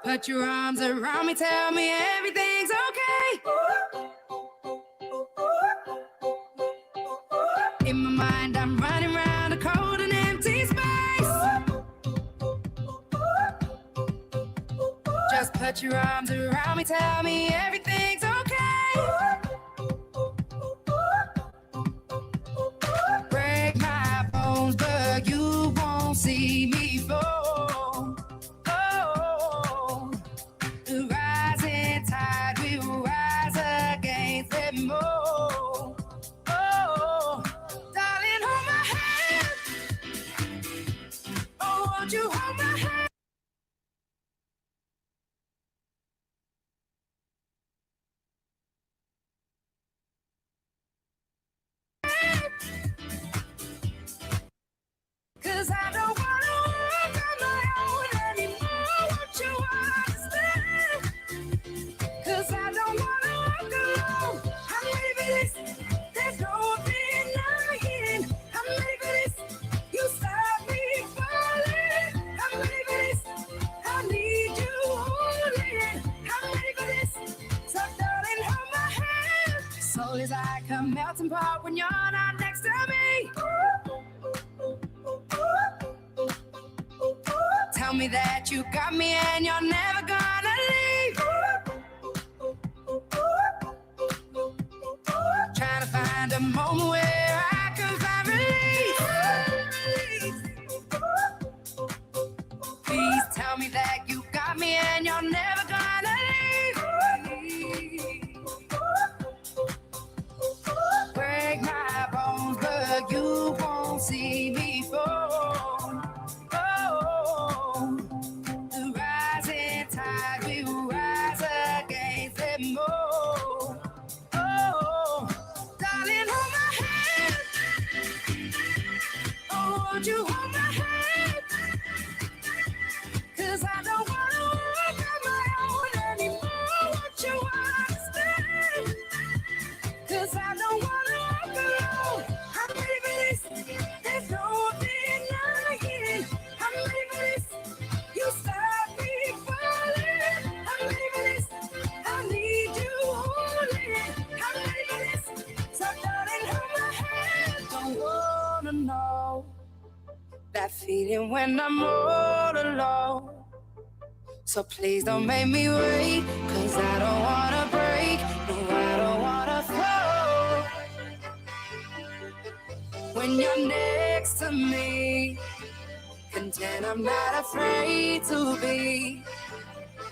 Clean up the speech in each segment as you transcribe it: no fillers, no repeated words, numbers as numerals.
Put your arms around me, tell me everything's okay. In my mind, I'm running around a cold and empty space. Just put your arms around me, tell me everything's okay. Break my bones, but you won't see me fall. Oh, the rising tide will rise against them all. Oh, darling, hold my hand. Oh, won't you hold my hand? Cause I don't wanna walk on my own anymore. Won't you understand? Cause I don't wanna walk alone. I'm ready for this. There's no denying. I'm ready for this. You stop me falling. I'm ready for this. I need you holding. I'm ready for this. So darling, hold my hand. Soul is like a melting pot when you're not next to me. Tell me that you got me and you're never gonna leave. Trying to find a moment where I can find relief. Please tell me that you got me and you're never gonna leave. Break my bones, but you won't see me fall. Oh, the rising tide will rise against them all. Oh, darling, hold my hand. Oh, won't you hold my hand? Cause I don't wanna walk on my own anymore. Won't you understand? Cause I don't wanna walk alone. I'm ready for this. There's no denying. I'm ready for this. You stop me falling. I'm ready for this. I need you holding. I'm ready for this. So darling, hold my hand. Don't wanna know that feeling when I'm all alone. So please don't make me wait, cause I don't wanna break. No, I don't wanna fall. When you're next to me, content, I'm not afraid to be.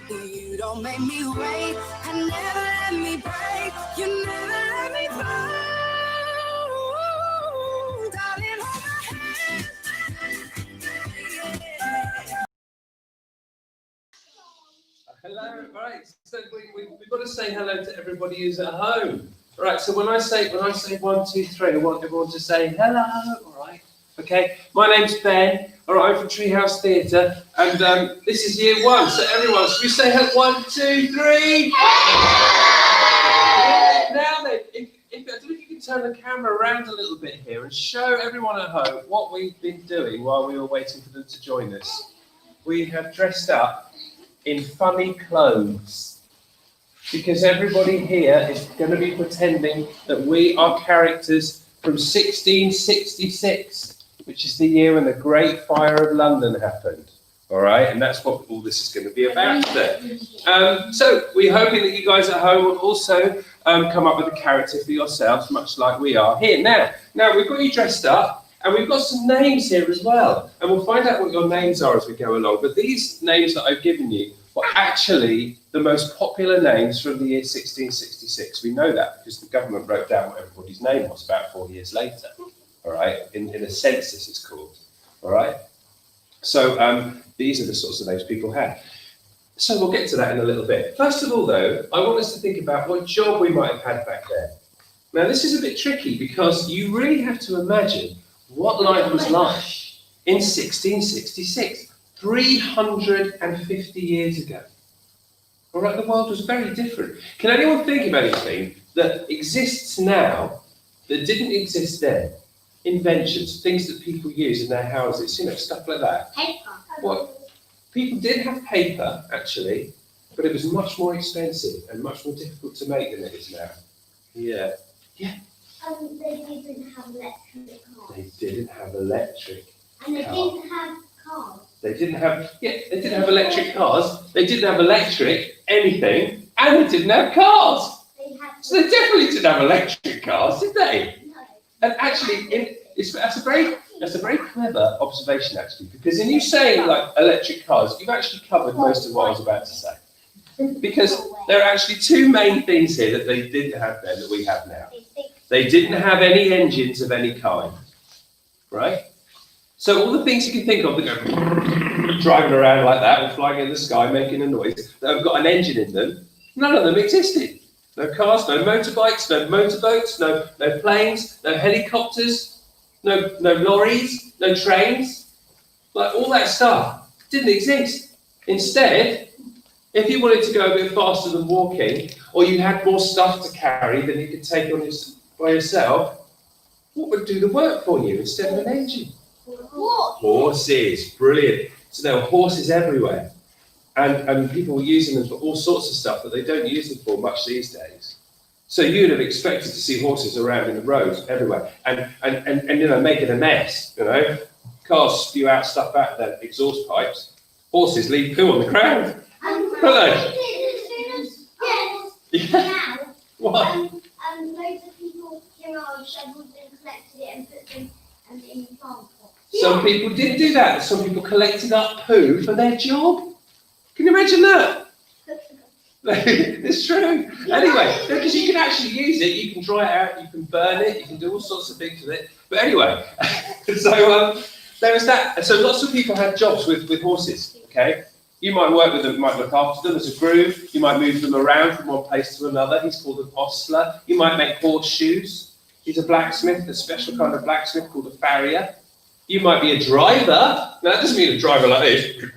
You don't make me wait, and never let me break. You never let me fall. Darling, hold my hand. Hello, right. So we've got to say hello to everybody who's at home. Right. So when I say 1, 2, 3, I want everyone to say hello. All right. Okay. My name's Ben. All right. I'm from Treehouse Theatre, and this is year 1. So everyone, should we say hello? 1, 2, 3. Now then, I don't know if you can turn the camera around a little bit here and show everyone at home what we've been doing while we were waiting for them to join us. We have dressed up in funny clothes because everybody here is going to be pretending that we are characters from 1666, which is the year when the Great Fire of London happened. All right, and that's what all this is going to be about today. So we're hoping that you guys at home will also come up with a character for yourselves, much like we are here. Now we've got you dressed up. And we've got some names here as well. And we'll find out what your names are as we go along. But these names that I've given you were actually the most popular names from the year 1666. We know that because the government wrote down what everybody's name was about 4 years later. All right, in a census it's called. All right. So these are the sorts of names people had. So we'll get to that in a little bit. First of all, though, I want us to think about what job we might have had back then. Now, this is a bit tricky because you really have to imagine what life was like in 1666, 350 years ago. All right, the world was very different. Can anyone think of anything that exists now that didn't exist then? Inventions, things that people use in their houses, you know, stuff like that. Paper. What? People did have paper, actually, but it was much more expensive and much more difficult to make than it is now. Yeah. They didn't have electric cars. They didn't have electric. And they didn't have cars. They didn't have electric cars. They didn't have electric anything, and they didn't have cars. So they definitely didn't have electric cars, did they? No. And actually, that's a very clever observation, actually, because in you saying like electric cars, you've actually covered most of what I was about to say. Because there are actually two main things here that they didn't have then that we have now. They didn't have any engines of any kind, right? So all the things you can think of that go driving around like that or flying in the sky making a noise that have got an engine in them, none of them existed. No cars, no motorbikes, no motorboats, no planes, no helicopters, no lorries, no trains. Like all that stuff didn't exist. Instead, if you wanted to go a bit faster than walking, or you had more stuff to carry than you could take on by yourself, what would do the work for you instead of an engine? Horses, brilliant. So there were horses everywhere. And people were using them for all sorts of stuff that they don't use them for much these days. So you'd have expected to see horses around in the roads everywhere and making a mess, Cars spew out stuff out their exhaust pipes. Horses leave poo on the ground. Hello. Yeah. What? Loads of people came out, shoveled and collected it and put them in the farm pot. Some people did do that. Some people collected up poo for their job. Can you imagine that? It's true. Anyway, because you can actually use it, you can dry it out, you can burn it, you can do all sorts of things with it. But anyway, so there was that. So lots of people had jobs with horses, okay? You might work with them, you might look after them as a groom, you might move them around from one place to another. He's called an ostler. You might make horseshoes. He's a blacksmith, a special kind of blacksmith called a farrier. You might be a driver. Now, that doesn't mean a driver like this.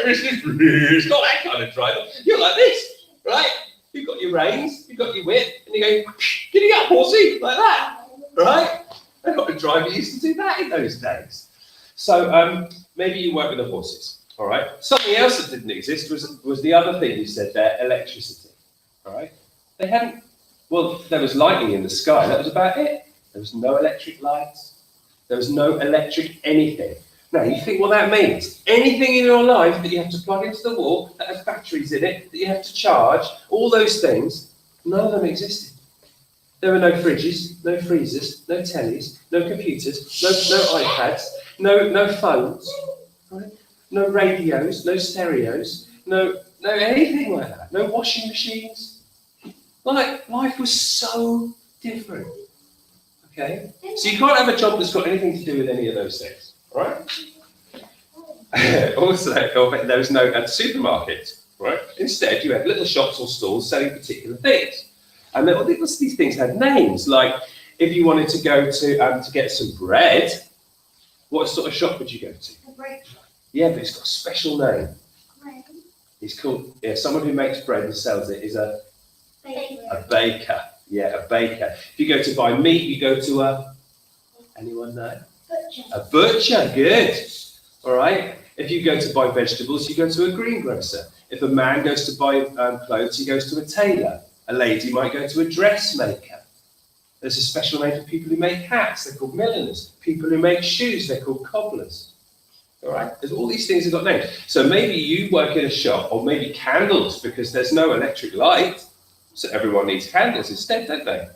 It's not that kind of driver. You're like this, right? You've got your reins, you've got your whip, and you go, giddy up, horsey, like that, right? They've got a driver used to do that in those days. So maybe you work with the horses, all right? Something else that didn't exist was the other thing you said there, electricity, all right? They hadn't, well, there was lightning in the sky, that was about it. There was no electric lights. There was no electric anything. Now, you think what that means? Anything in your life that you have to plug into the wall, that has batteries in it, that you have to charge, all those things, none of them existed. There were no fridges, no freezers, no tellies, no computers, no iPads, no phones, right? No radios, no stereos, no anything like that, no washing machines. Like, life was so different, okay? So you can't have a job that's got anything to do with any of those things. Right? Also, there was no supermarket, right? Instead, you had little shops or stalls selling particular things. And these things had names, like if you wanted to go to get some bread, what sort of shop would you go to? A bread shop. Yeah, but it's got a special name. Bread. It's called, someone who makes bread and sells it is a baker. Yeah, a baker. If you go to buy meat, you go to anyone know? Butcher. A butcher, good. All right. If you go to buy vegetables, you go to a greengrocer. If a man goes to buy clothes, he goes to a tailor. A lady might go to a dressmaker. There's a special name for people who make hats. They're called milliners. People who make shoes, they're called cobblers. All right. There's all these things have got names. So maybe you work in a shop, or maybe candles, because there's no electric light. So everyone needs candles instead, don't they?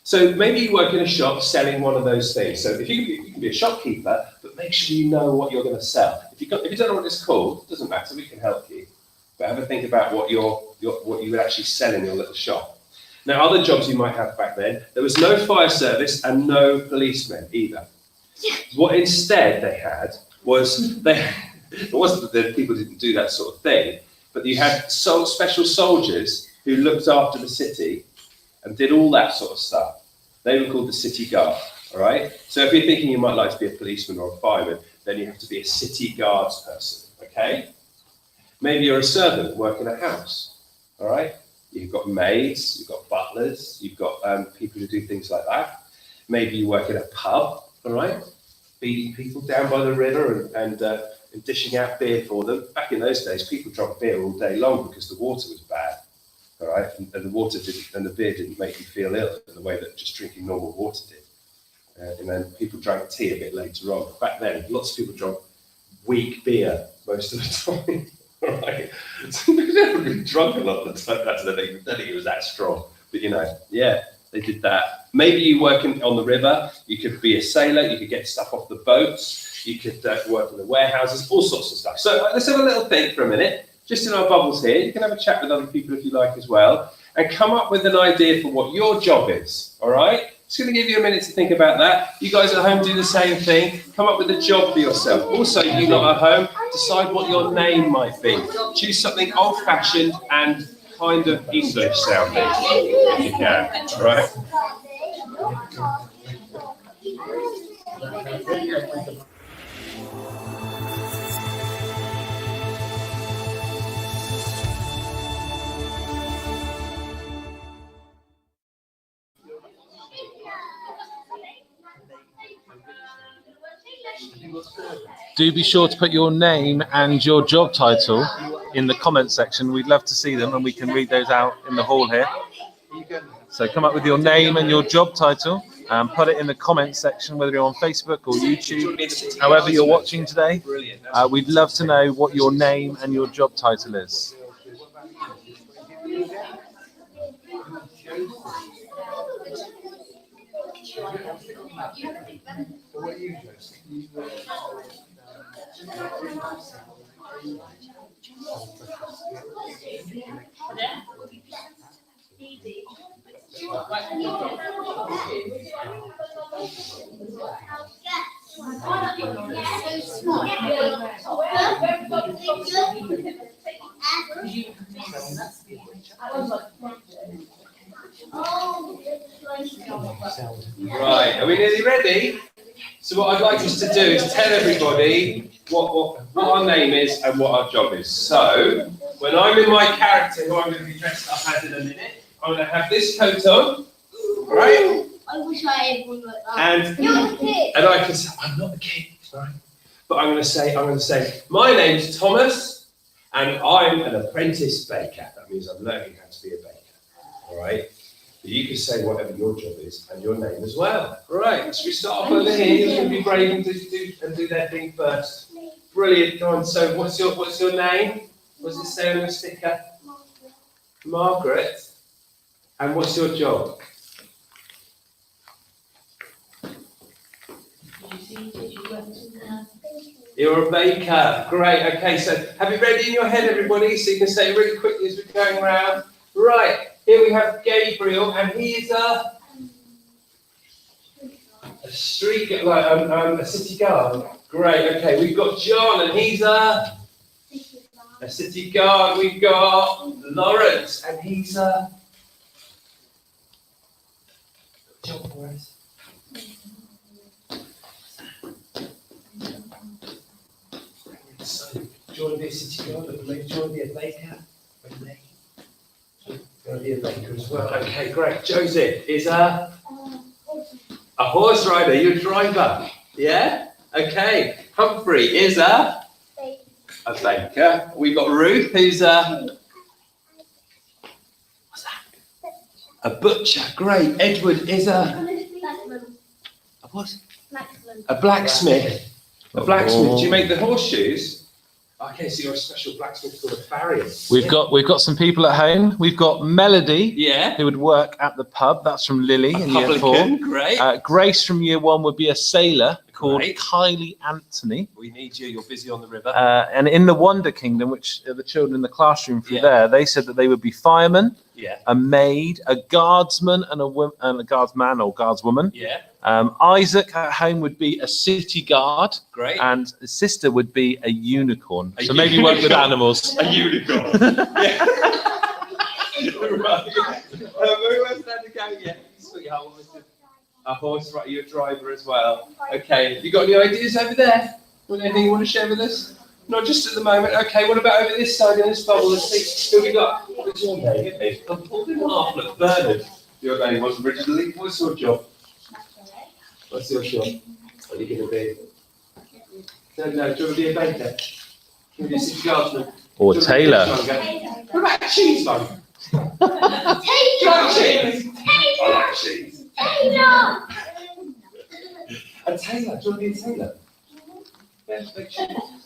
So maybe you work in a shop selling one of those things. So if you can be a shopkeeper, but make sure you know what you're going to sell. If you don't know what it's called, it doesn't matter. We can help you. But have a think about what you would actually sell in your little shop. Now, other jobs you might have back then, there was no fire service and no policemen either. What instead they had was it wasn't that people didn't do that sort of thing, but you had special soldiers who looked after the city and did all that sort of stuff. They were called the city guard, all right? So if you're thinking you might like to be a policeman or a fireman, then you have to be a city guards person, okay? Maybe you're a servant, work in a house, all right? You've got maids, you've got butlers, you've got people who do things like that. Maybe you work in a pub, all right? Feeding people down by the river and and dishing out beer for them. Back in those days, people drank beer all day long because the water was bad. All right, and the water didn't, and the beer didn't make you feel ill in the way that just drinking normal water did. And then people drank tea a bit later on. Back then, lots of people drank weak beer most of the time. All right, so they never really drunk a lot of the time. I don't think it was that strong, but you know, yeah, they did that. Maybe you working on the river. You could be a sailor. You could get stuff off the boats. You could work in the warehouses, all sorts of stuff. So let's have a little think for a minute. Just in our bubbles here, you can have a chat with other people if you like as well, and come up with an idea for what your job is, all right? Just going to give you a minute to think about that. You guys at home do the same thing. Come up with a job for yourself. Also, you lot at home, decide what your name might be. Choose something old-fashioned and kind of English sounding, if you can, all right? Do be sure to put your name and your job title in the comment section. We'd love to see them, and we can read those out in the hall here. So come up with your name and your job title and put it in the comment section, whether you're on Facebook or YouTube, however you're watching today. We'd love to know what your name and your job title is. Right, are we nearly ready? So what I'd like us to do is tell everybody what our name is and what our job is. So, when I'm in my character, who I'm going to be dressed up as in a minute, I'm going to have this coat on, right? I wish I had one like that. And I can say, I'm not the kid, right? But I'm going to say, my name's Thomas, and I'm an apprentice baker. That means I'm learning how to be a baker, all right? But you can say whatever your job is and your name as well. Right, should we start off over here? You're going to be brave and do their thing first. Brilliant. Go on. So what's your name? What does it say on your sticker? Margaret. And what's your job? You're a baker. Great. Okay, so have it ready in your head, everybody, so you can say it really quickly as we're going around. Right. Here we have Gabriel, and he's a street, like a city guard. Great. Okay, we've got John, and he's a city guard. We've got Lawrence, and he's a job for us. So, do you want to be a city guard, or maybe do you want to be a baker? Going to be a baker as well. Okay, great. Joseph is a horse rider. You're a driver. Yeah? Okay. Humphrey is a baker. We've got Ruth, who's what's that? A butcher. Great. Edward is a what? A blacksmith. A blacksmith. Do you make the horseshoes? Okay, so you're a special blacksmith called a farrier. We've got some people at home. We've got Melody, Yeah. who would work at the pub. That's from Lily in year 4. Publican. Great. Grace from year 1 would be a sailor called Great. Kylie Anthony. We need you. You're busy on the river. And in the Wonder Kingdom, which are the children in the classroom through Yeah. there, they said that they would be firemen, Yeah. a maid, a guardsman, and a guardsman or guardswoman. Yeah. Isaac at home would be a city guard, Great. and his sister would be a unicorn. A So maybe work with unicorn. animals. A unicorn. Yeah. Right. Who else had to go yet? Sweetheart, what was it? A horse, right? You're a driver as well. Okay. Have you got any ideas over there? Anything you want to share with us? Not just at the moment. Okay. What about over this side in this bubble? Let's see. Who we got? What's your name? I'm pulled in half. Look, Bernard. Your name was originally. What's your job? What's your job? What are you going to be? No, do you want to be a baker? Do you want to be a city guardsman? Or Do you want to be a tailor. fishmonger? What about a cheesemonger? Do you like cheese? I like cheese. A tailor. Do you want to be a tailor? Yeah,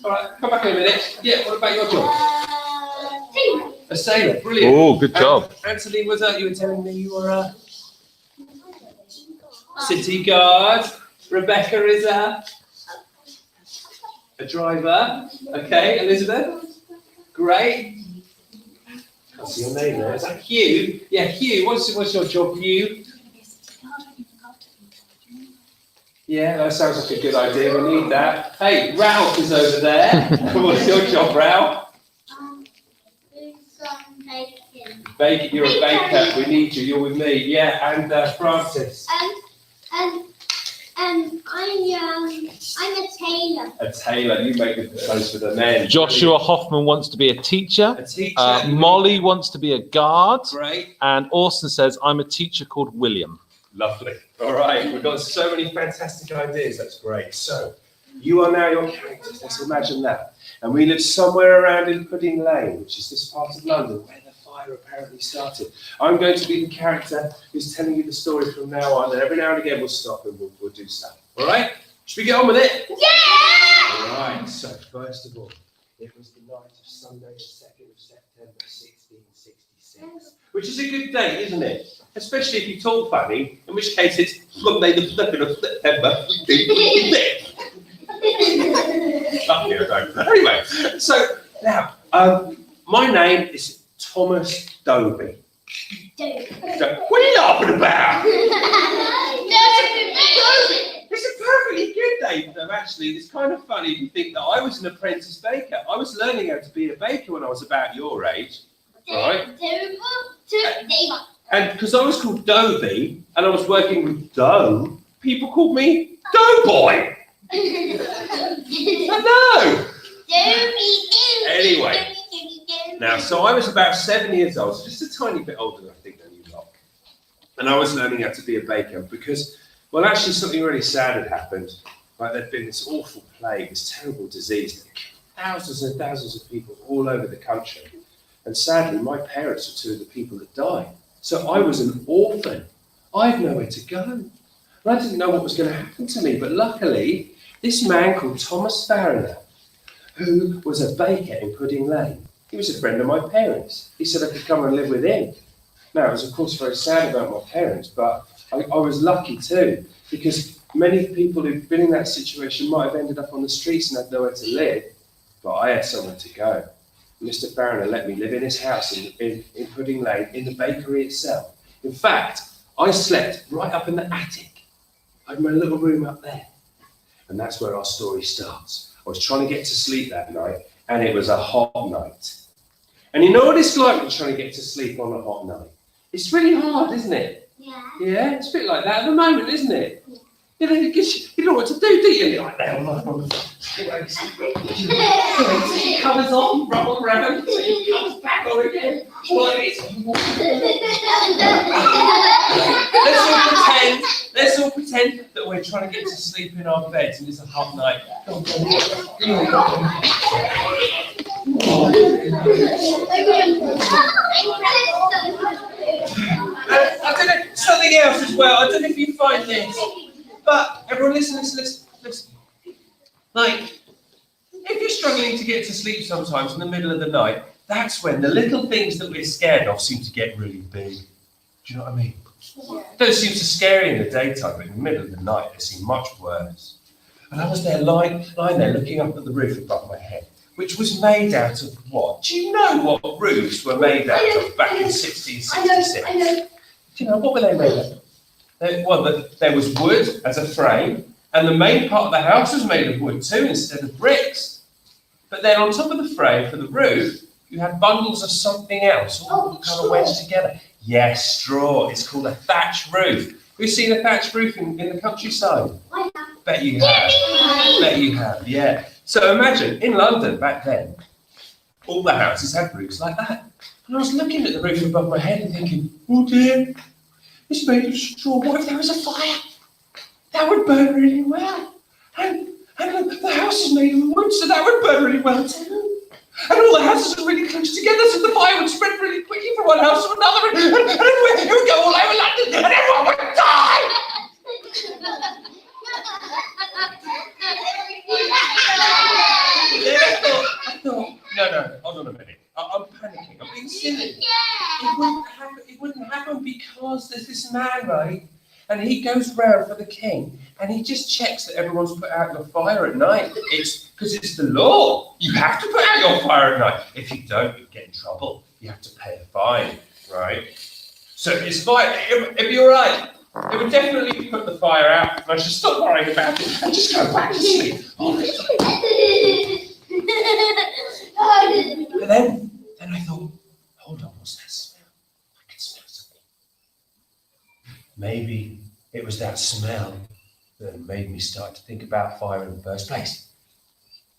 all right, come back in a minute. Yeah, what about your job? A sailor, brilliant. Oh, good job. Anthony, was that you were telling me you were a city guard? Rebecca is a driver. Okay, Elizabeth? Great. Can't see your name there. Is that Hugh? Yeah, Hugh. What's your job, Hugh? Yeah, that sounds like a good idea. We need that. Hey, Ralph is over there. What's your job, Ralph? Baker. You're a baker. We need you. You're with me. Yeah, and Francis. I'm a tailor. A tailor. You make the clothes for the men. Joshua Hoffman wants to be a teacher. A teacher. Molly wants to be a guard. Great. And Orson says, I'm a teacher called William. Lovely. All right. We've got so many fantastic ideas. That's great. So, you are now your characters. Let's imagine that. And we live somewhere around in Pudding Lane, which is this part of London where the fire apparently started. I'm going to be the character who's telling you the story from now on, and every now and again we'll stop and we'll do stuff. All right? Should we get on with it? Yeah! All right. So, first of all, it was the night of Sunday, the 2nd of September, 1666, which is a good date, isn't it? Especially if you talk funny, in which case it's Monday the 2nd of September. Anyway, so now, my name is Thomas Dobie. What are you laughing about? It's a perfectly good name, though, actually. It's kind of funny if you think that I was an apprentice baker. I was learning how to be a baker when I was about your age, right? And because I was called Dobie, and I was working with dough, people called me Doughboy. I know. Anyway, now, so I was about 7 years old, so just a tiny bit older, I think, than you lot. And I was learning how to be a baker because, well, actually something really sad had happened. Like, there'd been this awful plague, this terrible disease that killed thousands and thousands of people all over the country. And sadly, my parents were two of the people that died. So I was an orphan. I had nowhere to go. And I didn't know what was going to happen to me. But luckily, this man called Thomas Fariner, who was a baker in Pudding Lane, he was a friend of my parents. He said I could come and live with him. Now, I was, of course, very sad about my parents, but I was lucky too, because many people who've been in that situation might have ended up on the streets and had nowhere to live, but I had somewhere to go. Mr. Fariner let me live in his house in Pudding Lane, in the bakery itself. In fact, I slept right up in the attic. I had my little room up there. And that's where our story starts. I was trying to get to sleep that night, and it was a hot night. And you know what it's like when trying to get to sleep on a hot night? It's really hard, isn't it? Yeah. Yeah, it's a bit like that at the moment, isn't it? You know, you don't know what to do, do you? You're like that. It covers on, roll around, so it comes back on again. Let's all pretend that we're trying to get to sleep in our beds and it's a hot night. I don't know, something else as well. I don't know if you find this. But everyone, listen. Like, if you're struggling to get to sleep sometimes in the middle of the night, that's when the little things that we're scared of seem to get really big. Do you know what I mean? Yeah. They don't seem so scary in the daytime, but in the middle of the night, they seem much worse. And I was there lying there looking up at the roof above my head, which was made out of what? Do you know what roofs were made out of back in 1666? I know. Do you know, what were they made of? Well, there was wood as a frame, and the main part of the house was made of wood too, instead of bricks. But then on top of the frame for the roof, you had bundles of something else, all kind of wedged together. Yes, straw. It's called a thatched roof. Have you seen a thatched roof in the countryside? I have. Bet you have. Bet you have, yeah. So imagine, in London back then, all the houses had roofs like that. And I was looking at the roof above my head and thinking, oh dear, it's made of straw. What if there was a fire? That would burn really well. And And the house is made of wood, so that would burn really well too. And all the houses are really close together, so the fire would spread really quickly from one house to another, and it would go all over London, and everyone would die! I thought, no, hold on a minute. I'm panicking. I'm being silly. It wouldn't happen because there's this man, right? And he goes round for the king, and he just checks that everyone's put out your fire at night. It's because it's the law. You have to put out your fire at night. If you don't, you get in trouble. You have to pay a fine, right? So it's fine. It'd be all right. It would definitely put the fire out, and I should stop worrying about it and just go back to sleep. But then I thought, hold on, what's that smell? I can smell something. Maybe it was that smell that made me start to think about fire in the first place.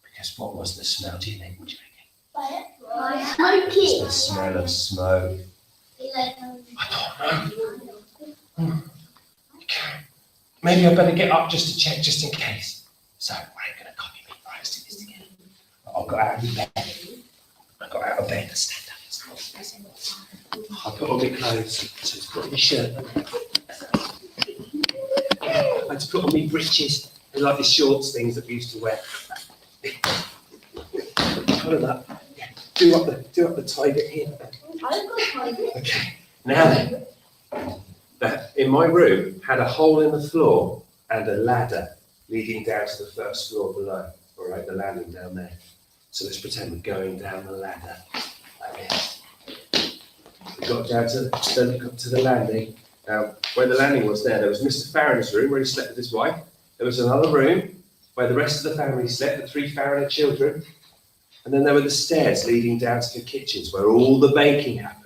Because what was the smell, do you think? What do you reckon? Smoky. The smell of smoke. I don't know. Maybe I better get up just to check, just in case. So, I ain't gonna copy me. Right, let's do this together. I got out of bed. I got out of bed to stand up. I put on my clothes. So to put on my shirt. I had to put on my breeches. They're like the shorts things that we used to wear. Follow that. Yeah. Do up the tie bit here. Okay. Now then. That in my room had a hole in the floor and a ladder leading down to the first floor below. All right, the landing down there. So let's pretend we're going down the ladder like this. We got down to the landing. Now, where the landing was there was Mr. Farron's room where he slept with his wife. There was another room where the rest of the family slept, the 3 Farron children. And then there were the stairs leading down to the kitchens where all the baking happened.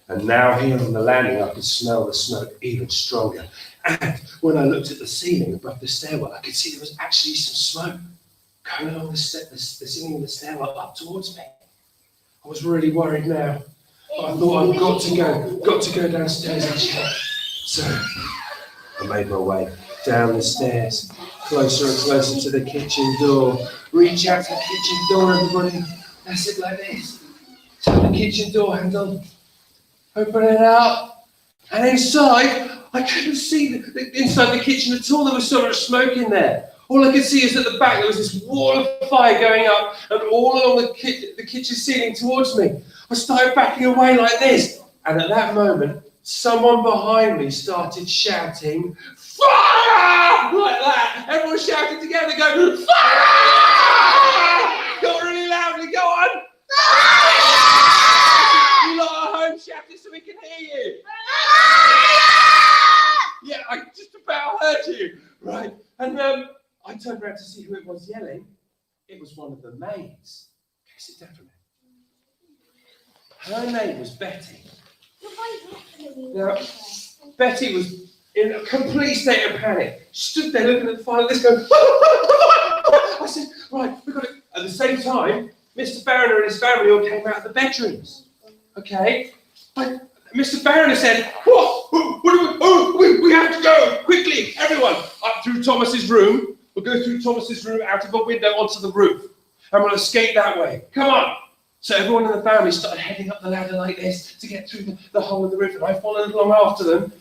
And now here on the landing, I could smell the smoke even stronger. And when I looked at the ceiling above the stairwell, I could see there was actually some smoke going along the ceiling of the stairwell up towards me. I was really worried now. But I thought I've got to go downstairs and check. So I made my way down the stairs, closer and closer to the kitchen door. Reach out to the kitchen door, everybody. That's it, like this. Turn the kitchen door handle. Open it up, and inside, I couldn't see inside the kitchen at all. There was so much smoke in there. All I could see is at the back there was this wall of fire going up, and all along the kitchen ceiling towards me. I started backing away like this, and at that moment, someone behind me started shouting, "Fire!" like that. Everyone shouted together, go, "Fire!" Go really loudly, go on. You lot at home, shout it so we can hear you. Yeah, I just about heard you. Right, and I turned around to see who it was yelling. It was one of the maids. Okay, sit down for a minute. Her name was Betty. Now, Betty was in a complete state of panic. She stood there looking at the fire like this, going, I said, right, we've got it. At the same time, Mr. Farron and his family all came out of the bedrooms. Okay, but Mr. Farron said, "What? We have to go quickly, everyone, up through Thomas's room. We'll go through Thomas's room, out of a window onto the roof, and we'll escape that way. Come on!" So everyone in the family started heading up the ladder like this to get through the hole in the roof, and I followed along after them.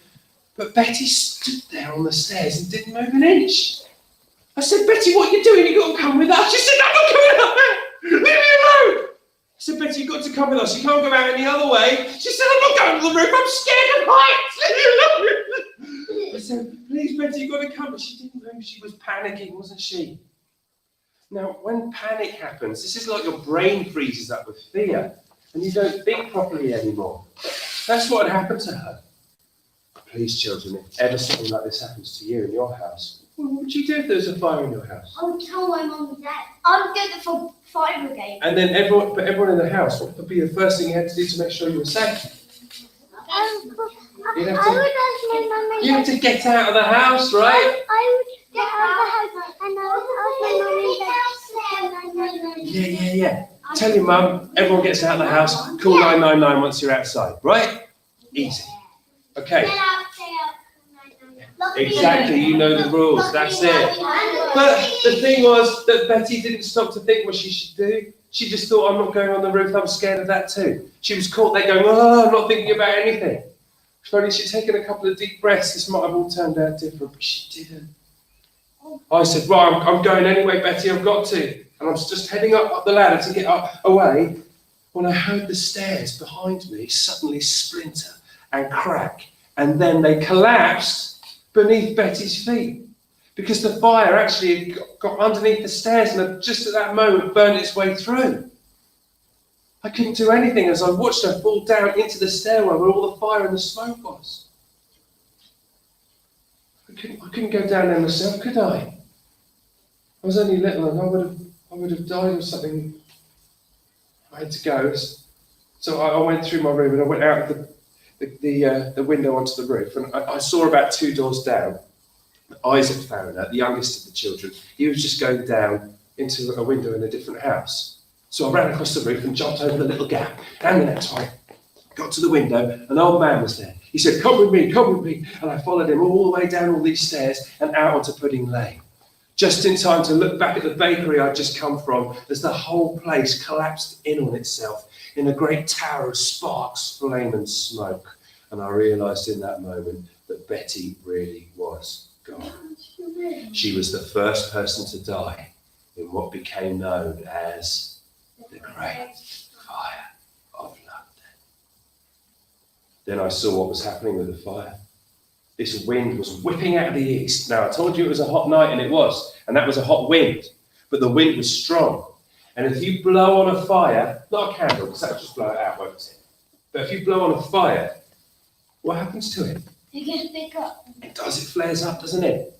But Betty stood there on the stairs and didn't move an inch. I said, "Betty, what are you doing? You've got to come with us." She said, "I'm not coming up there. Leave me alone." I said, "Betty, you've got to come with us. You can't go out any other way." She said, "I'm not going to the roof. I'm scared of heights. I said, "Please, Betty, you've got to come." But she didn't move. She was panicking, wasn't she? Now, when panic happens, this is like your brain freezes up with fear and you don't think properly anymore. That's what had happened to her. Please, children, if ever something like this happens to you in your house, what would you do if there was a fire in your house? I would tell my mum and dad. I would go for fire brigade. And then everyone in the house, what would be the first thing you had to do to make sure you were safe? I would ask my mum and dad. You have to get out of the house, right? I would get out of the house and I would ask my mum and dad. Yeah. Tell your mum, everyone gets out of the house, call 999 once you're outside, right? Easy. Okay. Exactly, you know the rules, that's it. But the thing was that Betty didn't stop to think what she should do. She just thought, I'm not going on the roof, I'm scared of that too. She was caught there going, oh, I'm not thinking about anything. If only she'd taken a couple of deep breaths, this might have all turned out different, but she didn't. I said, right, I'm going anyway, Betty, I've got to. And I was just heading up the ladder to get away, when I heard the stairs behind me suddenly splinter and crack, and then they collapsed beneath Betty's feet. Because the fire actually got underneath the stairs and had just at that moment burned its way through. I couldn't do anything as I watched her fall down into the stairwell where all the fire and the smoke was. I couldn't go down there myself, could I? I was only little and I would have died of something. I had to go. So I went through my room and I went out the window onto the roof, and I saw about 2 doors down Isaac Fariner, the youngest of the children. He was just going down into a window in a different house. So I ran across the roof and jumped over the little gap. And the next time, got to the window, an old man was there. He said, come with me, come with me. And I followed him all the way down all these stairs and out onto Pudding Lane. Just in time to look back at the bakery I'd just come from as the whole place collapsed in on itself in a great tower of sparks, flame and smoke. And I realised in that moment that Betty really was gone. She was the first person to die in what became known as the Great Fire of London. Then I saw what was happening with the fire. This wind was whipping out of the east. Now, I told you it was a hot night, and it was, and that was a hot wind, but the wind was strong. And if you blow on a fire, not a candle, because that would just blow it out, won't it? But if you blow on a fire, what happens to it? It gets big up. It does, it flares up, doesn't it?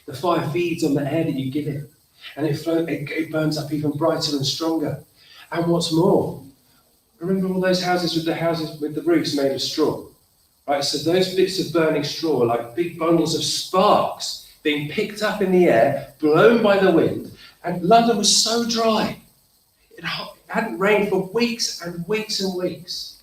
The fire feeds on the air that you give it, and it burns up even brighter and stronger. And what's more, remember all those houses with the roofs made of straw? Right, so those bits of burning straw are like big bundles of sparks being picked up in the air, blown by the wind, and London was so dry. It hadn't rained for weeks and weeks and weeks.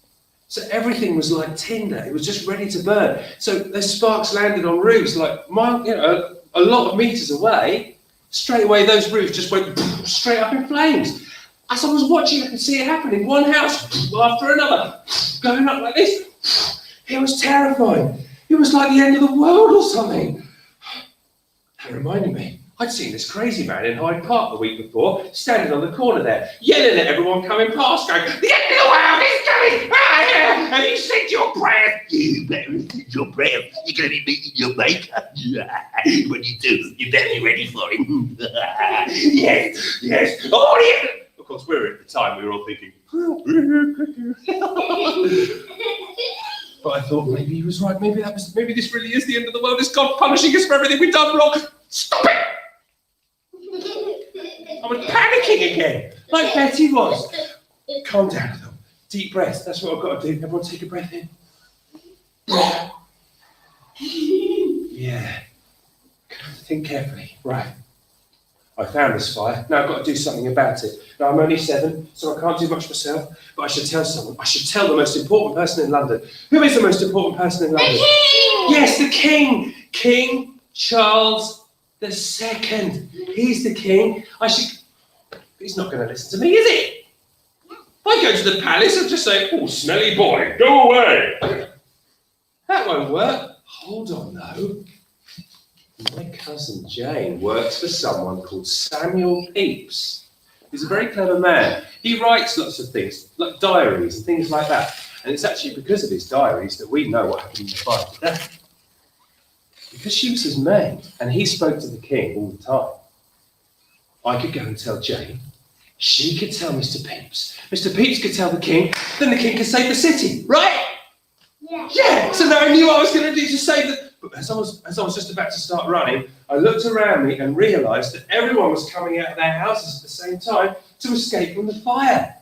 So everything was like tinder. It was just ready to burn. So those sparks landed on roofs like a lot of meters away. Straight away, those roofs just went straight up in flames. As I was watching, I could see it happening. One house after another, going up like this. It was terrifying. It was like the end of the world or something. That reminded me, I'd seen this crazy man in Hyde Park the week before, standing on the corner there, yelling at everyone coming past, going, the end of the world is coming! Ah, have you said your prayer? You better say your prayer. You're going to be meeting your maker. When you do, you better be ready for him. Yes, yes. Oh, yeah. Of course, at the time, we were all thinking, but I thought maybe he was right. Maybe this really is the end of the world. It's God punishing us for everything we've done wrong. Stop it! I was panicking again, like Betty was. Calm down, though. Deep breaths. That's what I've got to do. Everyone take a breath in. Yeah. Think carefully. Right. I found this fire. Now I've got to do something about it. Now I'm only 7, so I can't do much myself, but I should tell someone. I should tell the most important person in London. Who is the most important person in London? The King! Yes, the King. King Charles II. He's the King. He's not going to listen to me, is he? If I go to the palace, I'll just say, oh, smelly boy, go away. That won't work. Hold on, though. My cousin Jane works for someone called Samuel Pepys. He's a very clever man. He writes lots of things, like diaries and things like that. And it's actually because of his diaries that we know what happened in the fire today. Because she was his maid, and he spoke to the king all the time. I could go and tell Jane. She could tell Mr. Pepys. Mr. Pepys could tell the king. Then the king could save the city, right? Yeah. Yeah. So now I knew what I was going to do to save the. But as I was just about to start running, I looked around me and realised that everyone was coming out of their houses at the same time to escape from the fire.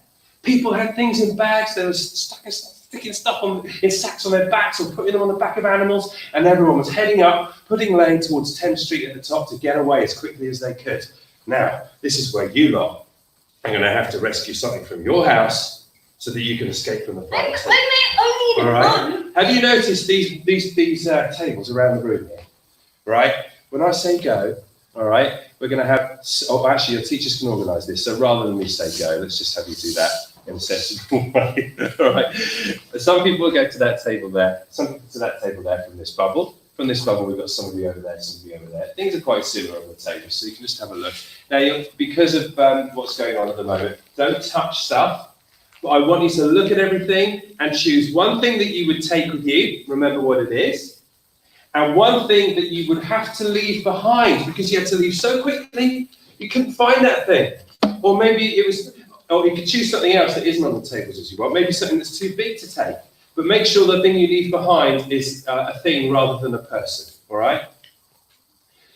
People had things in bags. They were sticking stuff in sacks on their backs or putting them on the back of animals, and everyone was heading up Pudding Lane towards 10th Street at the top to get away as quickly as they could. Now, this is where you lot are going to have to rescue something from your house so that you can escape from the fire. Only All right. Have you noticed these tables around the room here? right? When I say go, all right, we're going to have, oh, actually, your teachers can organise this. So rather than me say go, let's just have you do that in a sensible way, all right? Some people will go to that table there, some people to that table there from this bubble. From this bubble, we've got somebody over there, somebody over there. Things are quite similar on the table, so you can just have a look. Now, because of what's going on at the moment, don't touch stuff. But I want you to look at everything and choose one thing that you would take with you, remember what it is, and one thing that you would have to leave behind because you had to leave so quickly, you couldn't find that thing. Or maybe it was, or you could choose something else that isn't on the tables as you want, maybe something that's too big to take. But make sure the thing you leave behind is a thing rather than a person, all right?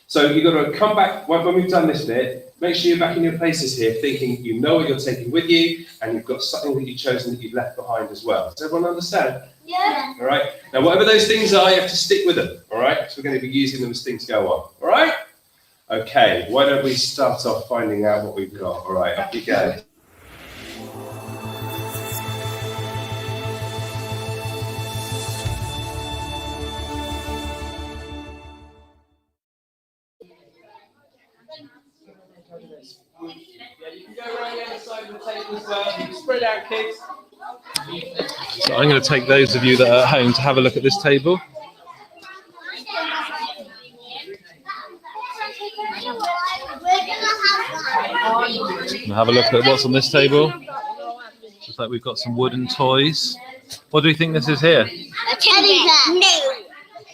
So you've got to come back, when we've done this bit, make sure you're back in your places here, thinking you know what you're taking with you, and you've got something that you've chosen that you've left behind as well. Does everyone understand? Yeah. All right? Now, whatever those things are, you have to stick with them, all right? So we're going to be using them as things go on, all right? Okay, why don't we start off finding out what we've got? All right, up you go. Yeah, you can go around the other side of the table as well. You can spread out, kids. So I'm going to take those of you that are at home to have a look at this table. And have a look at what's on this table. Looks like we've got some wooden toys. What do we think this is here? A teddy bear. No.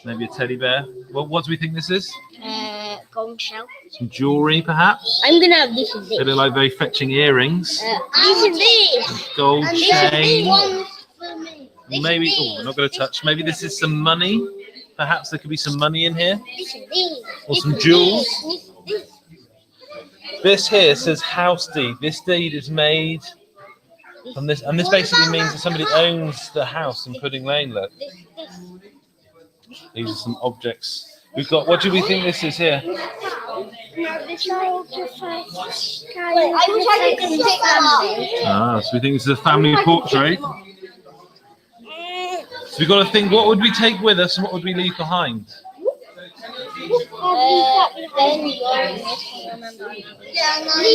Maybe a teddy bear. What do we think this is? Gold shell. Some jewellery, perhaps? I'm gonna have this and this. They look like very fetching earrings. This and this. Gold And chain. one's for me. This Maybe, and oh, I'm not going to touch. Maybe this is some money. Perhaps there could be some money in here. This and this. Or This some and jewels. this. This. This here says house deed. This deed is made from this, and this basically means that somebody owns the house in Pudding Lane. Look, these are some objects. We've got. What do we think this is here? Wait, I wish I could pick that up. Ah, so we think this is a family portrait. So we've got to think. What would we take with us, and what would we leave behind? Leave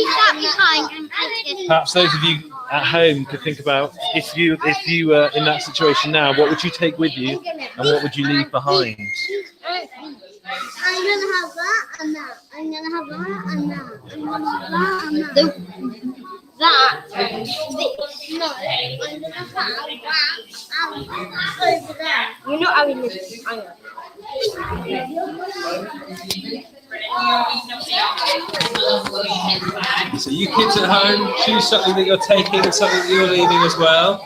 that behind and take it. Perhaps those of you at home could think about if you were in that situation now, what would you take with you, and what would you leave behind? I'm gonna have that and that. I'm gonna have that and that. I'm gonna have that and that. That and this. No, I'm gonna have that over there. You're not having this. I know. So you kids at home, choose something that you're taking and something that you're leaving as well.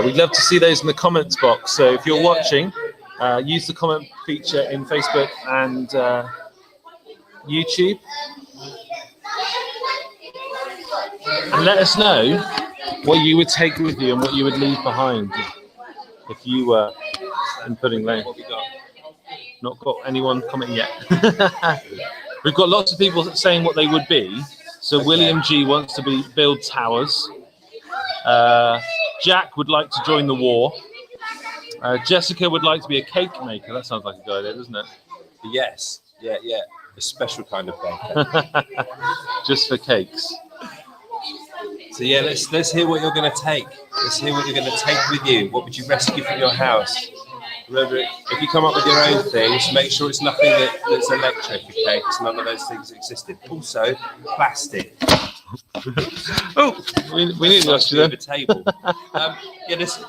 We'd love to see those in the comments box. So if you're watching, use the comment feature in Facebook and YouTube. And let us know what you would take with you and what you would leave behind if you were in Pudding Lane. What have we got? Not got anyone commenting yet. We've got lots of people saying what they would be. So Okay. William G wants to build towers. Jack would like to join the war. Jessica would like to be a cake maker. That sounds like a good idea, doesn't it? Yes, yeah. A special kind of thing. Just for cakes. So yeah, let's hear what you're going to take. Let's hear what you're going to take with you. What would you rescue from your house? Remember, if you come up with your own things, make sure it's nothing that's electric, okay? Because none of those things existed. Also, plastic. Oh, we need to ask you Over then. table. Yeah, there's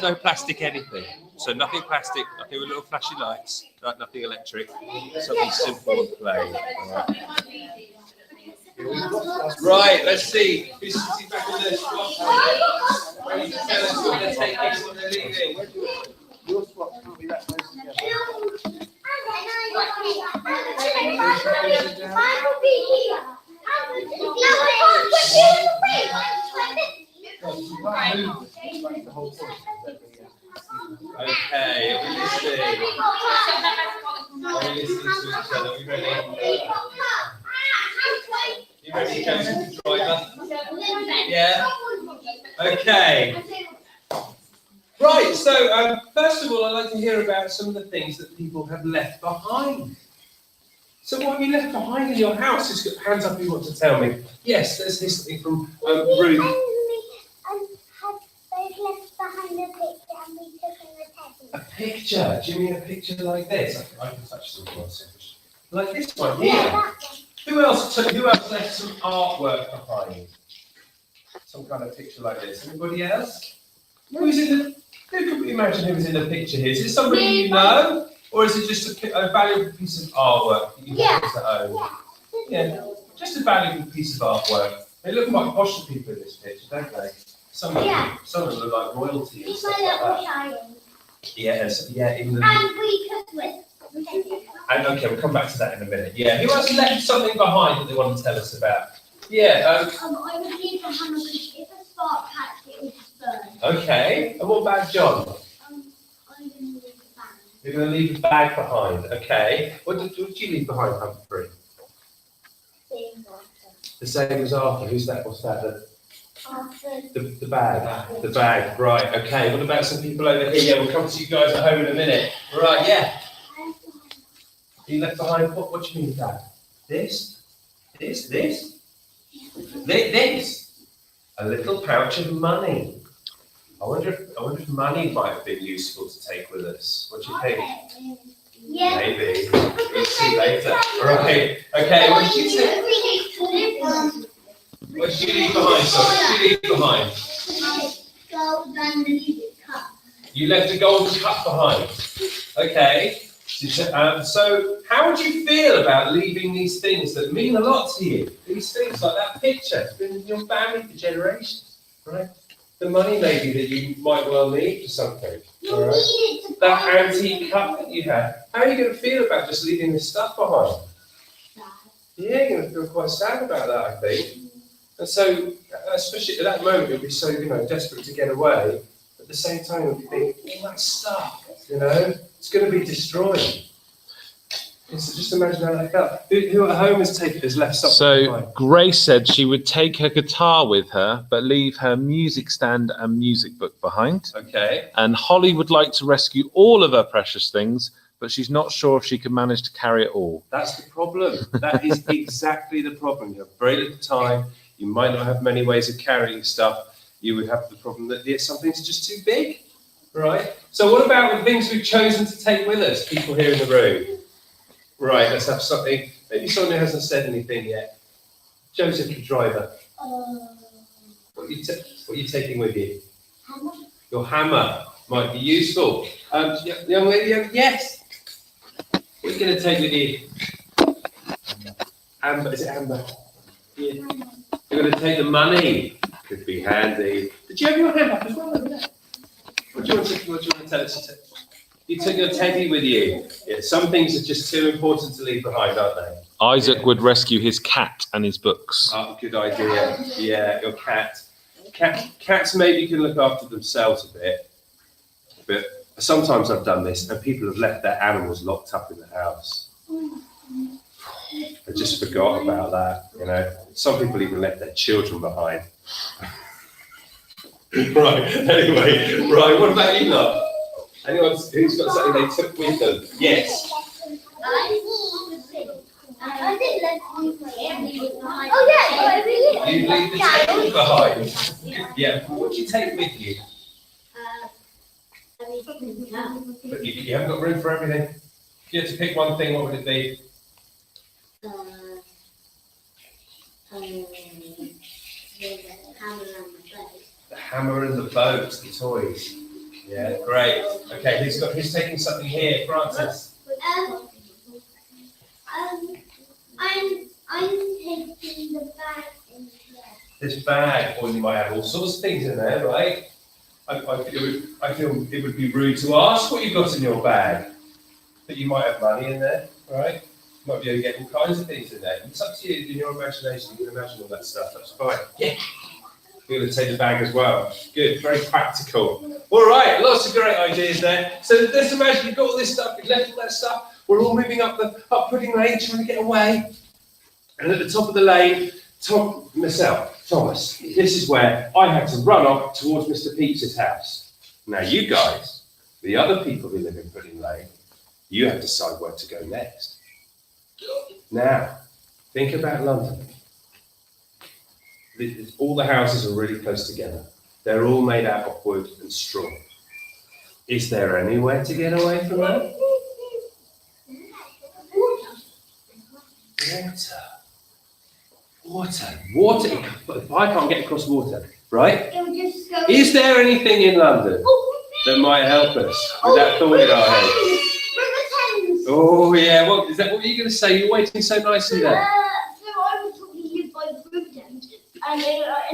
no plastic anything. So nothing plastic, nothing with little flashy lights, nothing electric. Something simple and plain. Right, let's see. Who's sitting back on their spot? Ready to tell us what they're taking, what they're leaving. Your swap can't be that close together. Okay, are we listening? Are we listening to each other? Are we ready? You ready, Joseph, driver? Yeah? Okay. Right, so first of all, I'd like to hear about some of the things that people have left behind. So what have you left behind in your house? Just got hands up if you want to tell me. Yes, there's something from Ruth. They left behind a picture and we took in a A picture? Do you mean a picture like this? I can touch some myself. Like this one here. Who else left some artwork behind? Some kind of picture like this. Anybody else? Who could we imagine who was in the picture here? Is it somebody you know? Or is it just a valuable piece of artwork that you have at home? Yeah, just a valuable piece of artwork. They look quite posh people in this picture, don't they? Some of them look like royalty and stuff like that. Yes, yeah, even the... And we cooked with. And okay, we'll come back to that in a minute. Yeah, who else left something behind that they want to tell us about? Yeah. I would leave the hammer because if a spark catch it would just burn. Okay, and what about John? I'm going to leave the bag. You're going to leave a bag behind. Okay. What did you leave behind, Humphrey? The same as Arthur. Who's that? What's that? The bag. The bag. Right. Okay. What about some people over here? Yeah, we'll come to you guys at home in a minute. Right. Yeah. You left behind what? What do you mean, Dad? This? A little pouch of money. I wonder if money might have been useful to take with us. What do you think? Yeah. Maybe. We'll see later. Right. Okay. What did you say? What did you leave behind? Sorry. What did you leave behind? Gold and the cup. You left a golden cup behind. Okay. So how would you feel about leaving these things that mean a lot to you? These things like that picture. It's been in your family for generations, right? The money maybe that you might well need for something. All right? That antique cup that you had. How are you going to feel about just leaving this stuff behind? Yeah, you're going to feel quite sad about that, I think. And so, especially at that moment, you'll be so, desperate to get away. At the same time, you'll be thinking, all that stuff, it's going to be destroyed. So just imagine how that felt. Who at home has left something behind? So Grace said she would take her guitar with her, but leave her music stand and music book behind. Okay. And Holly would like to rescue all of her precious things, but she's not sure if she can manage to carry it all. That's the problem. That is exactly the problem. You have very little time. You might not have many ways of carrying stuff. You would have the problem that some things are just too big, right? So what about the things we've chosen to take with us, people here in the room? Right, let's have something. Maybe someone who hasn't said anything yet. Joseph, the driver. What are you taking with you? Hammer. Your hammer might be useful. Young lady, yes. What are you going to take with you? Amber, is it Amber? Yeah. You're going to take the money. Could be handy. Did you have your hand up as well? What do you want to tell us? You took your teddy with you. Yeah, some things are just too important to leave behind, aren't they? Isaac would rescue his cat and his books. Oh, good idea. Yeah, your cat. Cats maybe can look after themselves a bit, but sometimes I've done this and people have left their animals locked up in the house. I just forgot about that, Some people even left their children behind. Right, anyway, right, what about you lot? Anyone who's got something they took with them? Yes. I did let oh yeah, You leave the table behind. Yeah. What do you take with you? But you haven't got room for everything. If you had to pick one thing, what would it be? The hammer and the boat, the toys. Yeah, great. Okay, who's taking something here? Francis. I'm taking the bag in there. This bag, or you might have all sorts of things in there, right? I feel it would be rude to ask what you've got in your bag, but you might have money in there, right? You might be able to get all kinds of things in there. It's up to you, in your imagination, you can imagine all that stuff, that's fine. Yeah. We're going to take the bag as well. Good, very practical. All right, lots of great ideas there. So let's imagine you've got all this stuff, you've left all that stuff. We're all moving up Pudding Lane, trying to get away. And at the top of the lane, Thomas, this is where I had to run off towards Mr. Pepys's house. Now you guys, the other people who live in Pudding Lane, you have to decide where to go next. Now, think about London. All the houses are really close together. They're all made out of wood and straw. Is there anywhere to get away from that? Water. If I can't get across water, right? Is there anything in London that might help us with that thought in our head? Oh yeah, what is that? What were you going to say? You're waiting so nicely there. So I was talking to you by the river Thames, and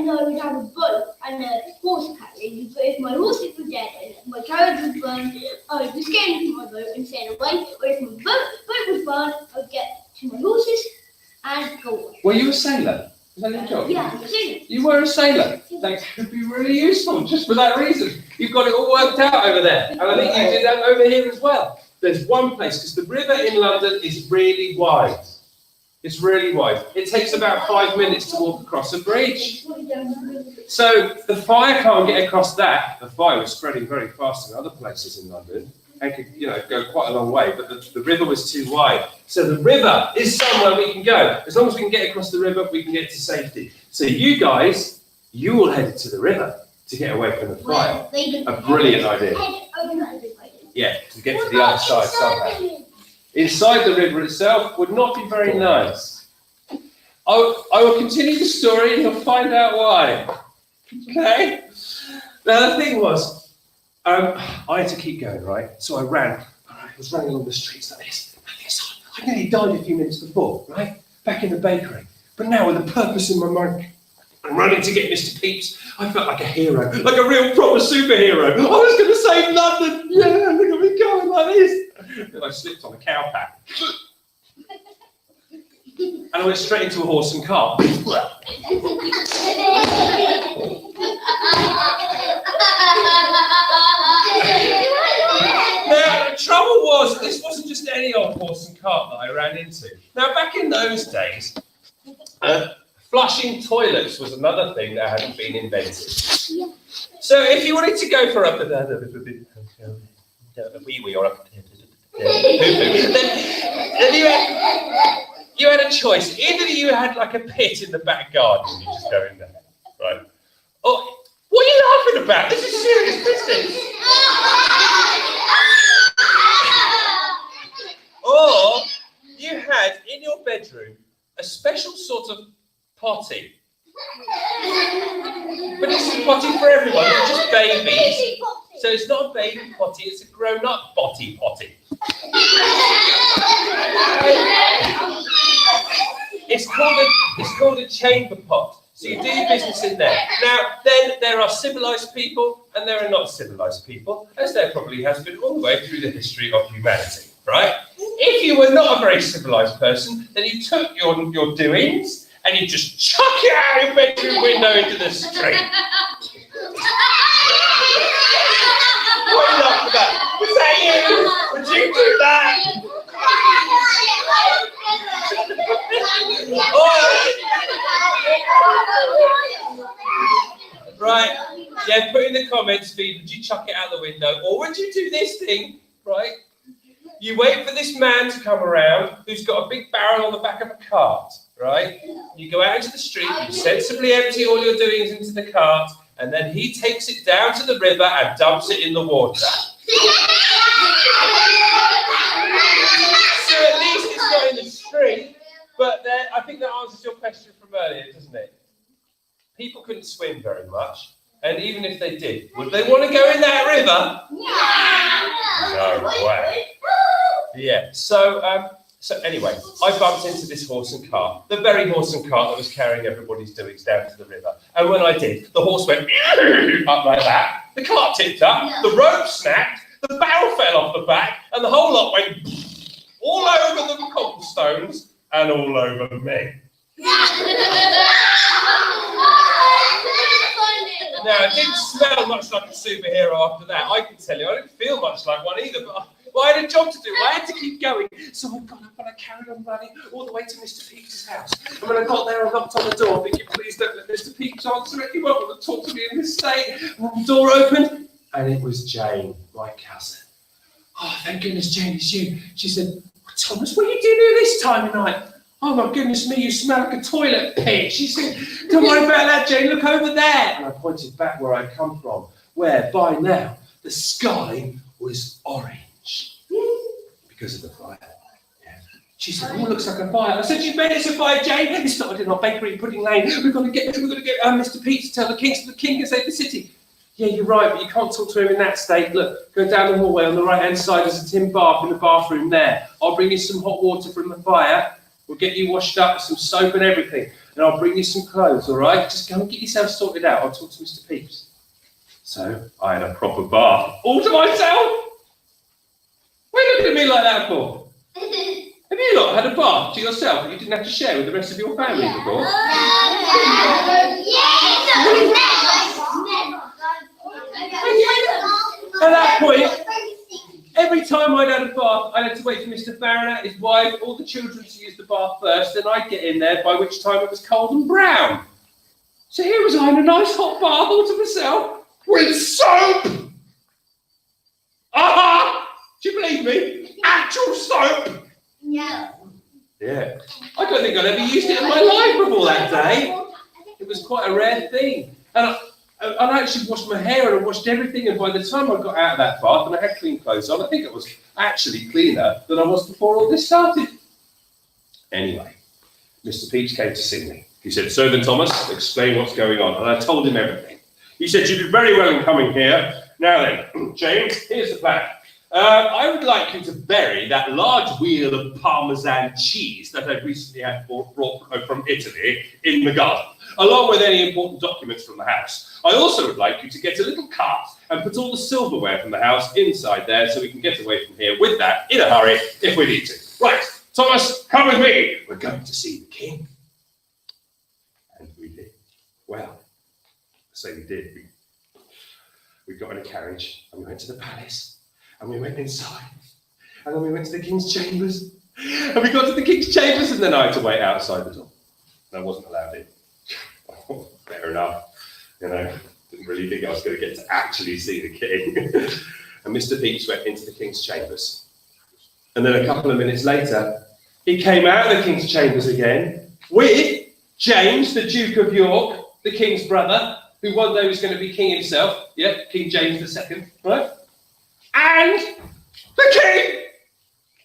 I would have a boat and a horse carriage. But if my horses were dead and my carriage was burned, I would just get into my boat and sail away. Or if my boat was burned, I would get to my horses and go away. Were you a sailor? Was that your job? Yeah, I'm a sailor. You were a sailor. That could be really useful just for that reason. You've got it all worked out over there. And I think you did that over here as well. There's one place, because the river in London is really wide. It's really wide. It takes about 5 minutes to walk across a bridge. So the fire can't get across that. The fire was spreading very fast in other places in London and could, go quite a long way, but the river was too wide. So the river is somewhere we can go. As long as we can get across the river, we can get to safety. So you guys, you all headed to the river to get away from the fire. A brilliant idea. Yeah, to get to the other side somehow. Inside the river itself would not be very nice. I will continue the story and you'll find out why. Okay? Now the thing was, I had to keep going, right? So I ran. I was running along the streets like this. I nearly died a few minutes before, right? Back in the bakery. But now with a purpose in my mind, I'm running to get Mr. Pepys. I felt like a hero, like a real proper superhero. I was going to save London. Yeah, look at me going like this. Then I slipped on a cow pack. And I went straight into a horse and cart. Now, the trouble was, this wasn't just any old horse and cart that I ran into. Now, back in those days, flushing toilets was another thing that hadn't been invented. So if you wanted to go for a wee or a then you had a choice. Either you had like a pit in the back garden, you just go in there, right? Oh, what are you laughing about? This is serious business. Or you had in your bedroom a special sort of potty. But it's a potty for everyone, not just babies. So it's not a baby potty, it's a grown-up potty. It's called a chamber pot. So you do your business in there. Now, then there are civilized people and there are not civilized people, as there probably has been all the way through the history of humanity, right? If you were not a very civilized person, then you took your doings and you just chuck it out your bedroom window into the street. What are you laughing about? Was that you? Would you do that? Right, yeah, put in the comments, Steve, would you chuck it out the window? Or would you do this thing, right? You wait for this man to come around who's got a big barrel on the back of a cart, right? You go out into the street, you sensibly empty all your doings into the cart, and then he takes it down to the river and dumps it in the water. So at least it's not in the street, but I think that answers your question from earlier, doesn't it? People couldn't swim very much, and even if they did, would they want to go in that river? No way. Yeah, so anyway, I bumped into this horse and cart, the very horse and cart that was carrying everybody's doings down to the river. And when I did, the horse went up like that, the cart tipped up, the rope snapped, the barrel fell off the back, and the whole lot went all over the cobblestones and all over me. Now, it didn't smell much like a superhero after that. I can tell you, I didn't feel much like one either, but I had a job to do. I had to keep going. So I got up and I carried on running all the way to Mr. Pepys' house. And when I got there, I knocked on the door, thinking, please don't let Mr. Pepys answer it. He won't want to talk to me in this state. And the door opened, and it was Jane, my cousin. Oh, thank goodness, Jane, it's you. She said, Thomas, what are you doing here this time of night? Oh my goodness me, you smell like a toilet pit. She said, don't worry about that, Jane, look over there. And I pointed back where I'd come from, where by now the sky was orange because of the fire. Yeah. She said, oh, it looks like a fire. I said, you bet it's a fire, Jane. It started in our bakery in Pudding Lane. We've got to get Mr. Pete to tell the king so the king can save the city. Yeah, you're right, but you can't talk to him in that state. Look, go down the hallway on the right-hand side. There's a tin bath in the bathroom there. I'll bring you some hot water from the fire. We'll get you washed up with some soap and everything. And I'll bring you some clothes, all right? Just go and get yourself sorted out. I'll talk to Mr. Pepys. So I had a proper bath all to myself. What are you looking at me like that for? Have you lot had a bath to yourself that you didn't have to share with the rest of your family before? At that point, every time I'd had a bath, I had to wait for Mr. Farronat, his wife, all the children to use the bath first, then I'd get in there, by which time it was cold and brown. So here was I in a nice hot bath all to myself, with soap! Aha! Do you believe me? Actual soap! Yeah. Yeah. I don't think I'd ever used it in my life before that day. It was quite a rare thing. And I actually washed my hair and I washed everything, and by the time I got out of that bath and I had clean clothes on, I think it was actually cleaner than I was before all this started. Anyway, Mr. Peach came to see me. He said, so then, Thomas, explain what's going on. And I told him everything. He said, you did very well in coming here. Now then, James, here's the plan. I would like you to bury that large wheel of Parmesan cheese that I recently had brought from Italy in the garden, along with any important documents from the house. I also would like you to get a little cart and put all the silverware from the house inside there so we can get away from here with that in a hurry if we need to. Right, Thomas, come with me. We're going to see the king. And we did. Well, I say we did. We got in a carriage and we went to the palace. And we went inside, and then we went to the king's chambers, and we got to the king's chambers, and then I had to wait outside the door. And I wasn't allowed in. Fair enough, you know. Didn't really think I was going to get to actually see the king. And Mr. Pepys went into the king's chambers, and then a couple of minutes later, he came out of the king's chambers again with James, the Duke of York, the king's brother, who one day was going to be king himself. Yeah, King James II, right? And the king,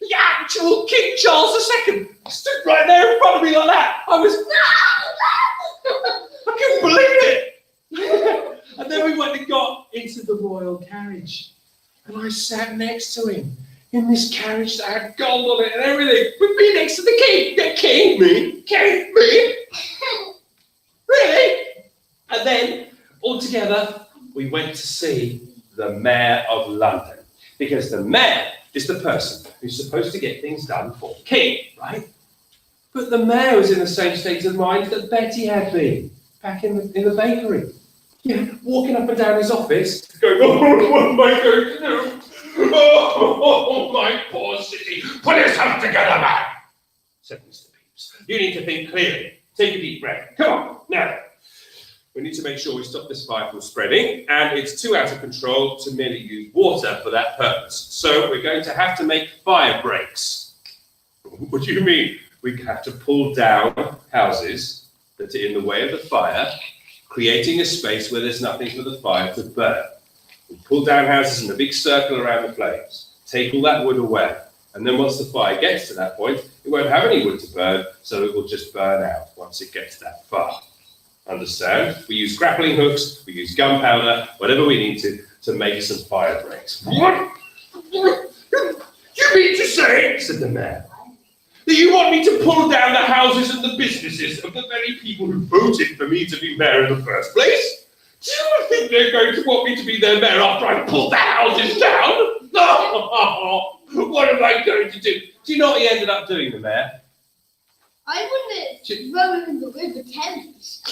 the actual King Charles II, stood right there in front of me like that. I couldn't believe it. And then we went and got into the royal carriage. And I sat next to him in this carriage that had gold on it and everything, with me next to the king. The king, me? King, me? Really? And then, all together, we went to see the Mayor of London. Because the mayor is the person who's supposed to get things done for the king, right? But the mayor was in the same state of mind that Betty had been back in the bakery. Yeah, walking up and down his office, going, oh, what am I going to do? Oh, my poor city. Put yourself together, man, said Mr. Pepys. You need to think clearly. Take a deep breath. Come on, now. We need to make sure we stop this fire from spreading, and it's too out of control to merely use water for that purpose. So we're going to have to make fire breaks. What do you mean? We have to pull down houses that are in the way of the fire, creating a space where there's nothing for the fire to burn. We pull down houses in a big circle around the flames, take all that wood away, and then once the fire gets to that point, it won't have any wood to burn, so it will just burn out once it gets that far. Understand? We use grappling hooks, we use gunpowder, whatever we need to make some fire breaks. What? You mean to say, said the mayor, that you want me to pull down the houses and the businesses of the very people who voted for me to be mayor in the first place? Do you think they're going to want me to be their mayor after I pull the houses down? No! What am I going to do? Do you know what he ended up doing, the mayor? I wouldn't throw him in the River Thames.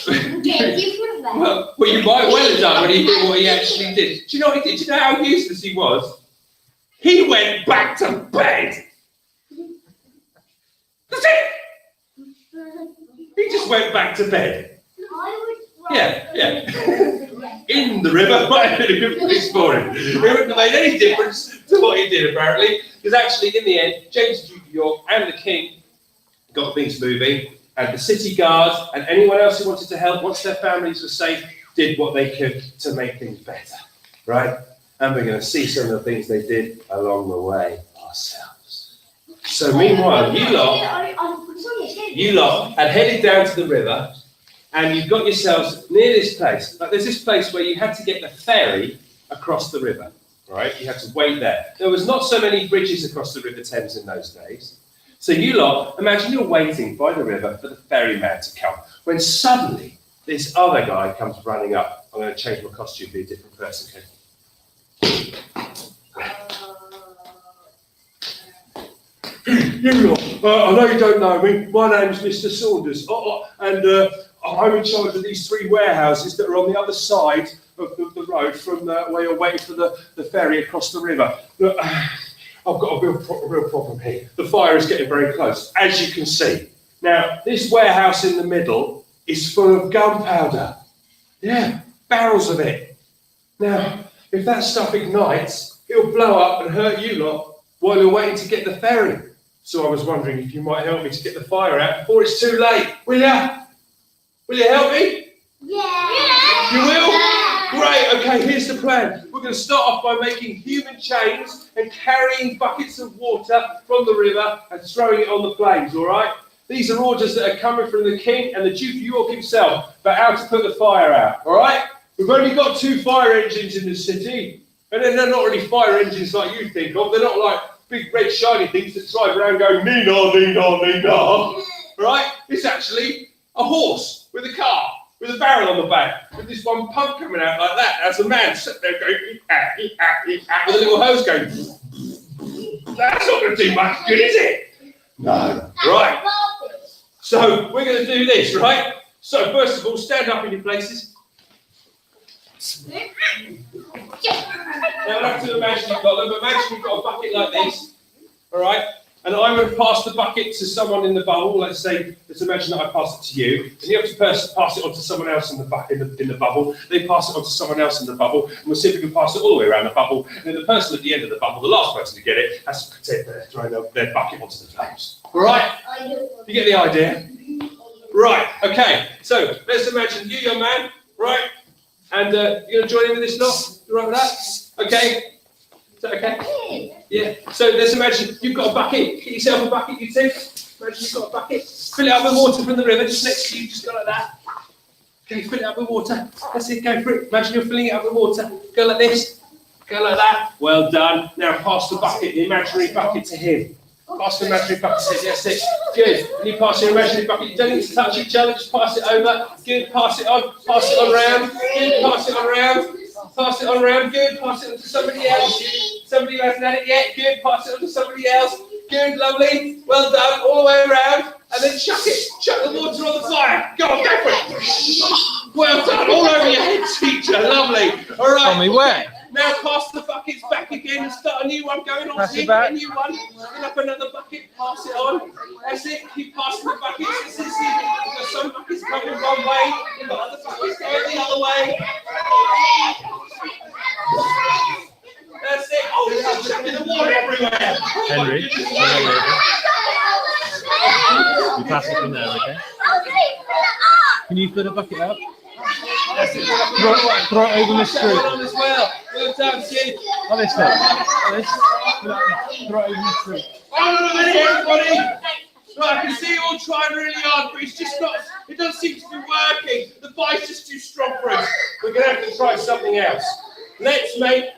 Get different there. Well, you might well have done when he did what he actually did. Do you know what he did? Do you know how useless he was? He went back to bed. That's it. He just went back to bed. I would Yeah. in the river might have been a good place for him. It wouldn't have made any difference to what he did, apparently, because actually, in the end, James, Duke of York, and the King got things moving, and the city guard and anyone else who wanted to help, once their families were safe, did what they could to make things better, right? And we're going to see some of the things they did along the way ourselves. So meanwhile, you lot had headed down to the river, and you've got yourselves near this place. Like, there's this place where you had to get the ferry across the river, right? You had to wait there. There was not so many bridges across the River Thames in those days. So you lot, imagine you're waiting by the river for the ferryman to come, when suddenly this other guy comes running up. I'm going to change my costume, be a different person, okay? You lot, I know you don't know me. My name's Mr. Saunders, and I'm in charge of these 3 warehouses that are on the other side of the road from where you're waiting for the ferry across the river. Look, I've got a real problem here. The fire is getting very close, as you can see. Now, this warehouse in the middle is full of gunpowder. Yeah, barrels of it. Now, if that stuff ignites, it'll blow up and hurt you lot while you're waiting to get the ferry. So I was wondering if you might help me to get the fire out before it's too late. Will ya? Will you help me? Yeah. You will? Great, okay, here's the plan. We're going to start off by making human chains and carrying buckets of water from the river and throwing it on the flames, all right? These are orders that are coming from the King and the Duke of York himself about how to put the fire out, all right? We've only got 2 fire engines in the city, and then they're not really fire engines like you think of. They're not like big red shiny things that drive around going, nee-nah, nee-nah, nee-nah, right? It's actually a horse with a car, with a barrel on the back, with this one pump coming out like that. As a man sat there going, with a little hose going. That's not going to do much good, is it? No. Right. So we're going to do this, right? So first of all, stand up in your places. Now I have to imagine you've got them. Imagine you've got a bucket like this, all right? And I'm going to pass the bucket to someone in the bubble. Let's imagine that I pass it to you, and you have to pass it on to someone else in the bubble. They pass it on to someone else in the bubble, and we'll see if we can pass it all the way around the bubble. And then the person at the end of the bubble, the last person to get it, has to pretend they're throwing their bucket onto the flames. All right? You get the idea? Right. Okay. So let's imagine you, young man, right? And you're going to join in with this lot? You right with that? Okay. Is that okay? Yeah. So let's imagine you've got a bucket. Get yourself a bucket, you two. Imagine you've got a bucket. Fill it up with water from the river just next to you. Just go like that. Okay, fill it up with water. That's it. Go for it. Imagine you're filling it up with water. Go like this. Go like that. Well done. Now pass the bucket, the imaginary bucket, to him. Pass the imaginary bucket to him. That's it. Good. And you pass your imaginary bucket. You don't need to touch each other. Just pass it over. Good. Pass it on. Pass it on round. Good. Pass it on round. Pass it on round. Good. Pass it on to somebody else. Somebody who hasn't had it yet. Good. Pass it on to somebody else. Good. Lovely. Well done. All the way around. And then chuck it. Chuck the water on the fire. Go on. Go for it. Well done. All over your head, teacher. Lovely. All right. Tell me where. Now pass the buckets back again and start a new one going on. Pass it Here, back. a new one. Fill up another bucket. Pass it on. That's it. Keep passing the buckets. This is it. You've got some buckets coming one way. You've got other buckets going the other way. That's it. Oh, you're chucking the water everywhere. Henry, you pass it from there, okay? Can you fill the bucket up? That's it. Throw it over the street. On as well. Well done, kid. On this way. On this. Throw it over the street. Oh, no, everybody. Right, I can see you all trying really hard, but it's just not, it doesn't seem to be working. The fire's just too strong for us. We're going to have to try something else. Let's make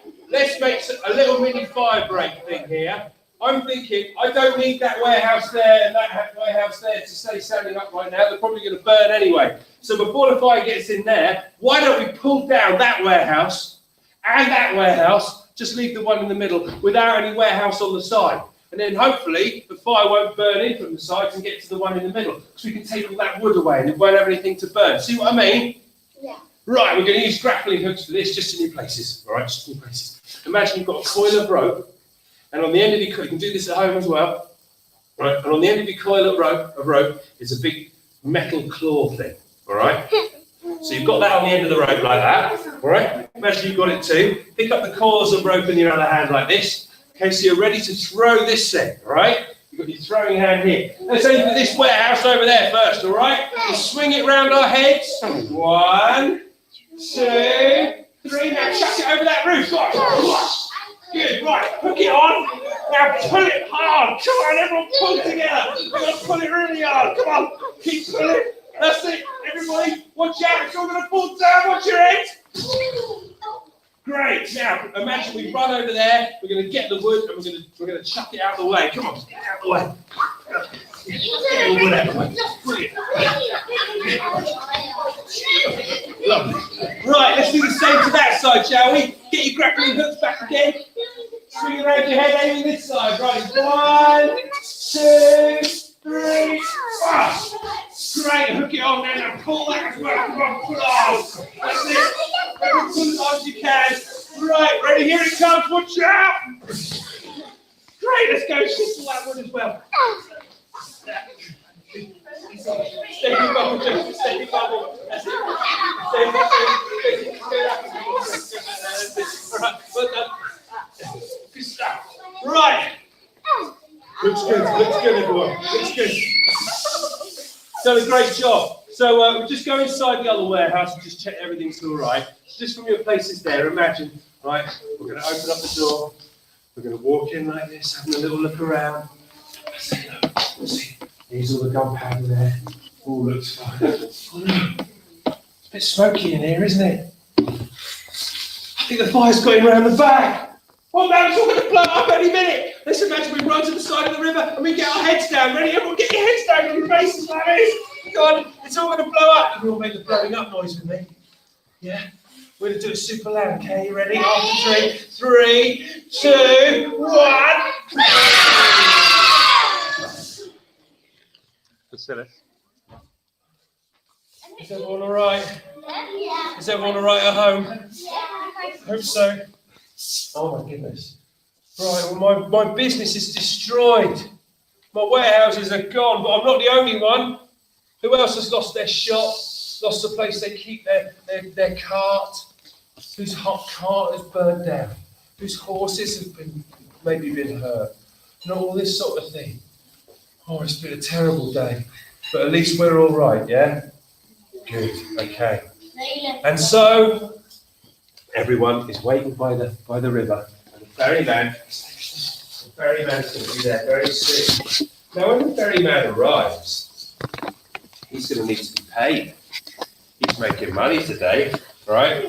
a little mini fire break thing here. I'm thinking, I don't need that warehouse there and that warehouse there to stay standing up right now. They're probably going to burn anyway. So before the fire gets in there, why don't we pull down that warehouse and that warehouse, just leave the one in the middle without any warehouse on the side. And then hopefully the fire won't burn in from the sides and get to the one in the middle. Because we can take all that wood away and it won't have anything to burn. See what I mean? Yeah. Right, we're going to use grappling hooks for this, just in your places. All right, just in your places. Imagine you've got a coil of rope. And on the end of your coil, you can do this at home as well. Right, and on the end of your coil of rope is a big metal claw thing. All right? So you've got that on the end of the rope like that. All right, imagine you've got it too. Pick up the cords of rope in your other hand like this. Okay, so you're ready to throw this set, all right? You've got your throwing hand here. Let's aim for this warehouse over there first, all right? We'll swing it round our heads. 1, 2, 3. Now chuck it over that roof. Good, right, hook it on. Now pull it hard. Come on, everyone, pull together. We've got to pull it really hard. Come on, keep pulling. That's it. Everybody, watch out. It's all going to fall down. Watch your head. Great. Now, imagine we run over there. We're going to get the wood and we're going to chuck it out of the way. Come on, get it out of the way. Get the wood out of the way. Brilliant. Lovely. Right, let's do the same to that side, shall we? Get your grappling hooks back again. Swing around your head, aiming this side. Right, 1, 2, 3, 4. Great, hook it on there. Now pull that as well. Come on, pull on. That's it. Pull as hard as you can. Right, ready? Here it comes. Watch out. Great, let's go. Shift that one as well. Steady bubble, Joseph. Steady bubble. That's it. Steady bubble. Right, good stuff. Right. Looks good, everyone. Looks good. Done a great job. So we'll just go inside the other warehouse and just check everything's all right. Just from your places there, imagine, right, we're going to open up the door. We're going to walk in like this, having a little look around. See, here's all the gunpowder there. All looks fine. Oh, no. It's a bit smoky in here, isn't it? I think the fire's got him around the back. Oh no, it's all going to blow up any minute. Let's imagine we run to the side of the river and we get our heads down. Ready? Everyone get your heads down on your faces like this. Go on, it's all going to blow up. You all make the blowing up noise with me. Yeah? We're going to do it super loud, okay? You ready? After 3, 2, 1. Priscilla. Is everyone all right? Is everyone all right at home? Hope so. Oh my goodness. Right, well my business is destroyed. My warehouses are gone, but I'm not the only one. Who else has lost their shop, lost the place they keep their cart? Whose hot cart has burned down? Whose horses have maybe been hurt? And all this sort of thing. Oh, it's been a terrible day. But at least we're all right, yeah? Good, okay. And so everyone is waiting by the river, and the ferryman's going to be there very soon. Now, when the ferryman arrives, he's going to need to be paid. He's making money today, right?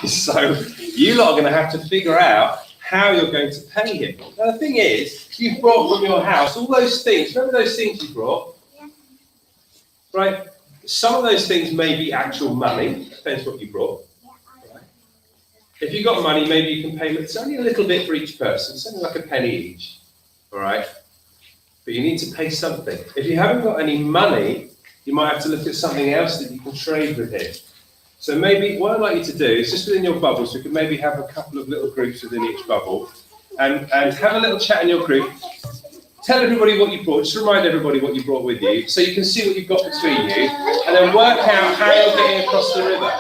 So you lot are going to have to figure out how you're going to pay him. Now, the thing is, you've brought from your house all those things. Remember those things you brought? Yeah. Right? Some of those things may be actual money. Depends what you brought. If you've got money, maybe you can pay, it's only a little bit for each person, something like a penny each, all right? But you need to pay something. If you haven't got any money, you might have to look at something else that you can trade with him. So maybe what I'd like you to do is just within your bubbles, you can maybe have a couple of little groups within each bubble and have a little chat in your group. Tell everybody what you brought, just remind everybody what you brought with you so you can see what you've got between you and then work out how you're getting across the river.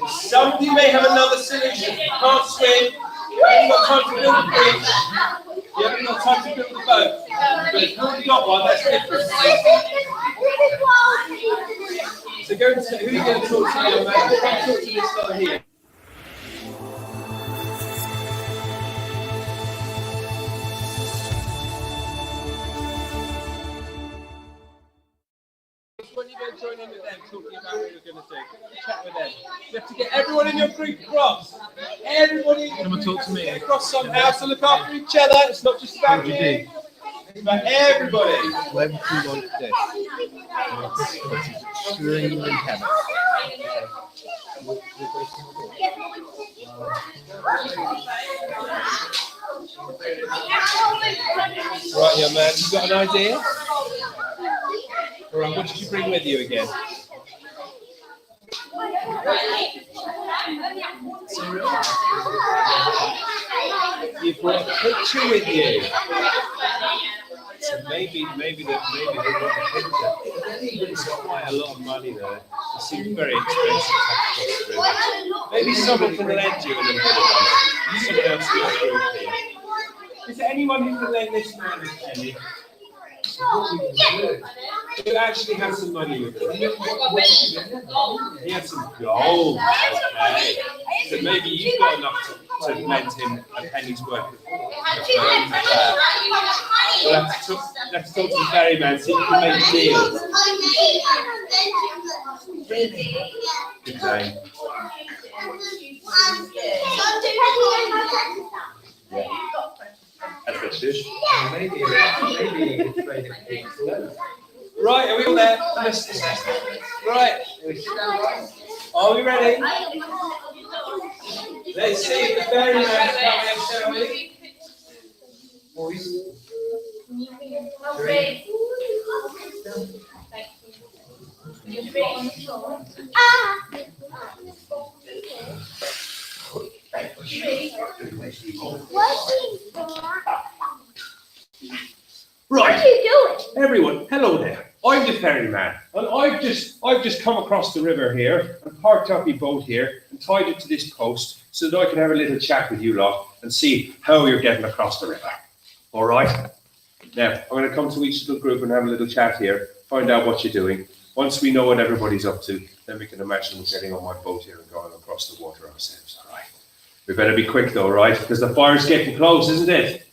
Some of you may have another solution. You can't swim. You haven't got time to build a bridge. You haven't got time to build a boat. But if you've already got one, that's different. So go and say, who are you going to talk to, young man? Talk to this fellow here. When you're going to join in with them, talking about what you're going to do, chat with them. You have to get everyone in your group across. Everybody Come and talk to me. across somehow to look after each other. It's not just about you. It's about everybody. When do you want this? Extremely heavy. Right, young man, you got an idea? All right, what did you bring with you again? You brought a picture with you. So maybe they want a picture. It's quite a lot of money there. It seems very expensive to have to cross the river. Maybe maybe someone can lend you a little bit of money. Someone else in your group here. Is there anyone who can lend this man a penny? Who actually has some money with him? He has some gold. Okay. So maybe you've got enough to lend him a penny's worth of well, let's talk to the ferryman, see if we can make deals. Good day. That's good. Maybe it's made of pink. Right, are we all there? Right. Are we ready? Let's see if the ferryman's coming, shall we? Boys. Right. What are you doing? Everyone, hello there. I'm the ferryman, and I've just come across the river here and parked up my boat here and tied it to this post so that I can have a little chat with you lot and see how you're getting across the river. All right. Now I'm going to come to each little group and have a little chat here, find out what you're doing. Once we know what everybody's up to, then we can imagine getting on my boat here and going across the water ourselves. All right. We better be quick though, right? Because the fire's getting close, isn't it?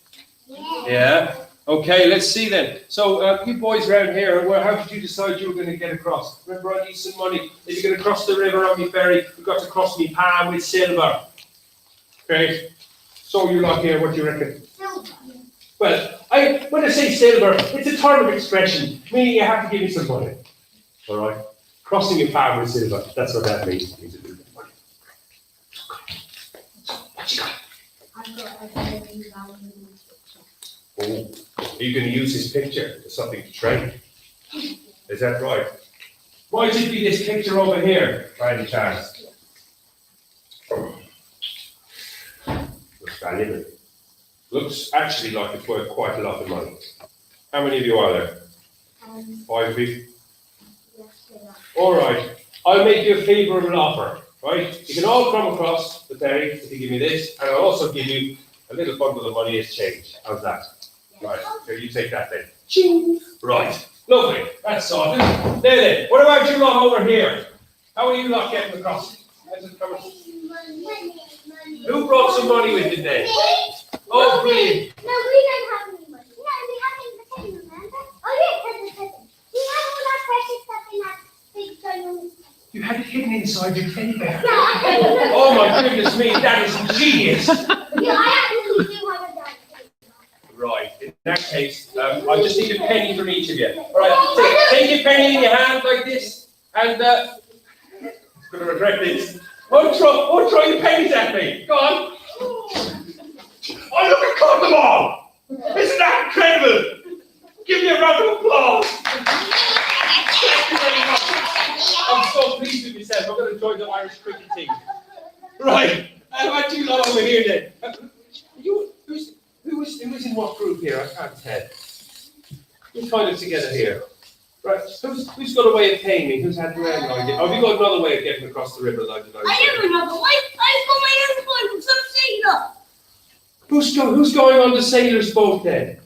Yeah. Okay, let's see then. So, you boys around here, how did you decide you were going to get across? Remember, I need some money. If you're going to cross the river on me ferry, you've got to cross me palm with silver. Great. So you lot here, what do you reckon? Well, when I say silver, it's a term of expression, meaning you have to give me some money. All right? Crossing your palm with silver, that's what that means. It means a little bit of money. What you got? I've got a very valuable Oh, are you going to use this picture as something to trade? Is that right? Why should it be this picture over here, by any chance? Looks valuable. Looks actually like it's worth quite a lot of money. How many of you are there? 5 of you? All right. I'll make you a favourable offer, right? You can all come across the ferry if you give me this, and I'll also give you a little bundle of money as change. How's that? Right, so you take that then. Ching. Right, lovely, that's sorted. Now then, what about you lot over here? How are you lot getting across? Who brought some money with you then? Oh, brilliant. No, we don't have any money. No, we haven't the table, remember? Oh, yes, there's the table. We have all that precious stuff in that big stone. You had it hidden inside your teddy bear. Yeah. Oh my goodness me, that is ingenious. Yeah, I actually do have a dad. Right, in that case, I just need a penny from each of you. All right, take your penny in your hand like this, and I'm going to regret this. Don't throw your pennies at me. Go on. Oh, look, I caught them all. Isn't that incredible? Give me a round of applause. Thank you very much. I'm so pleased with myself. I'm going to join the Irish cricket team. Right, how about you lot over here then? Who's in what group here? I can't tell. Who's kind of together here? Right, who's got a way of paying me? Who's had their own idea? Oh, have you got another way of getting across the river like that? I have another way. I've got my own boat from some sailor. Who's going on the sailor's boat then?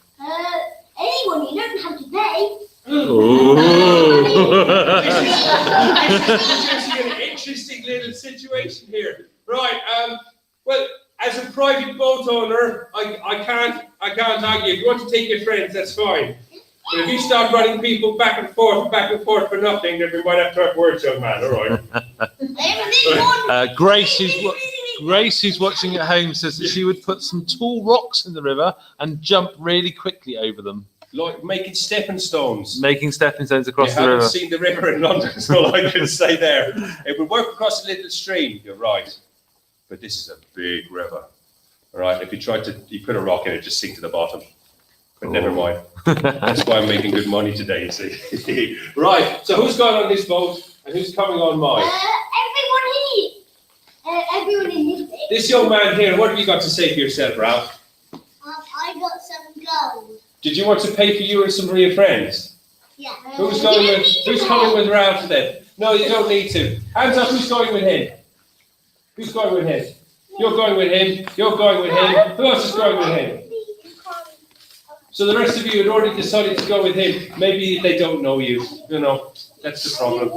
Anyone, you don't have to pay. This is an interesting little situation here. Right, well, as a private boat owner, I can't argue. If you want to take your friends, that's fine. But if you start running people back and forth for nothing, then we might have to have words, young man. All right. Grace, who's watching at home, says that she would put some tall rocks in the river and jump really quickly over them. Like making stepping stones. Making stepping stones across the I river. haven't seen the river in London, that's all I can say there. It would work across a little stream, you're right. But this is a big river. All right, if you put a rock in it, just sink to the bottom. But never mind. That's why I'm making good money today, you see. Right, so who's going on this boat and who's coming on mine? Everyone in this bit. This young man here, what have you got to say for yourself, Ralph? I got some gold. Did you want to pay for you and some of your friends? Yeah. Who's coming with Ralph then? No, you don't need to. Hands up, who's going with him? Who's going with him? You're going with him. You're going with him. Who else is going with him? So the rest of you had already decided to go with him. Maybe they don't know you. You know, that's the problem.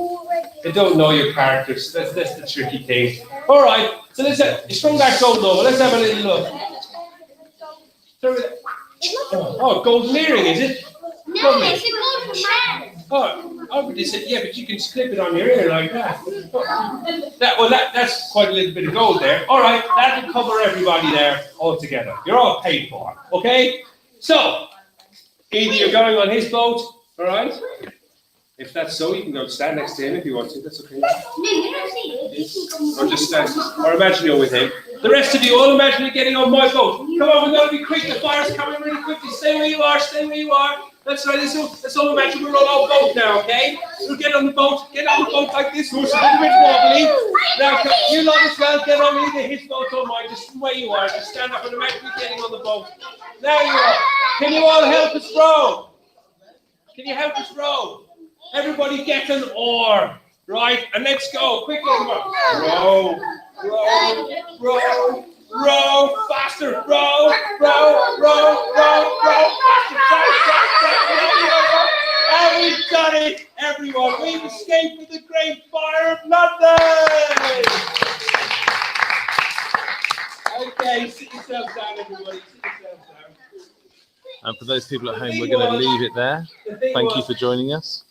They don't know your characters. That's the tricky thing. All right. So let's it's from that gold novel. Let's have a little look. Oh, golden earring, is it? No, it's a golden chain. Oh, but they said, yeah, but you can slip it on your ear like that. That's quite a little bit of gold there. All right, that'll cover everybody there all together. You're all paid for, okay? So, either you're going on his boat, all right? If that's so, you can go stand next to him if you want to. That's okay. No, you don't see it. Or just stand, or imagine you're with him. The rest of you all imagine you're getting on my boat. Come on, we're going to be quick. The fire's coming really quickly. Stay where you are. Stay where you are. That's right. Let's all imagine we're all on boat now, okay? We'll get on the boat. Get on the boat like this. Horse a little bit wobbly. Now, you lot as well. Get on either his boat or mine. Just where you are. Just stand up and imagine you're getting on the boat. There you are. Can you all help us row? Can you help us row? Everybody get an oar, right? And let's go. Quickly, come on. Row, row, row, row. Faster. Row, row, row, row, row. Faster. And we've done it, everyone. We've escaped with the Great Fire of London. Okay, sit yourselves down, everybody. Sit yourselves down. And for those people at home, we're going to leave it there. Thank you for joining us.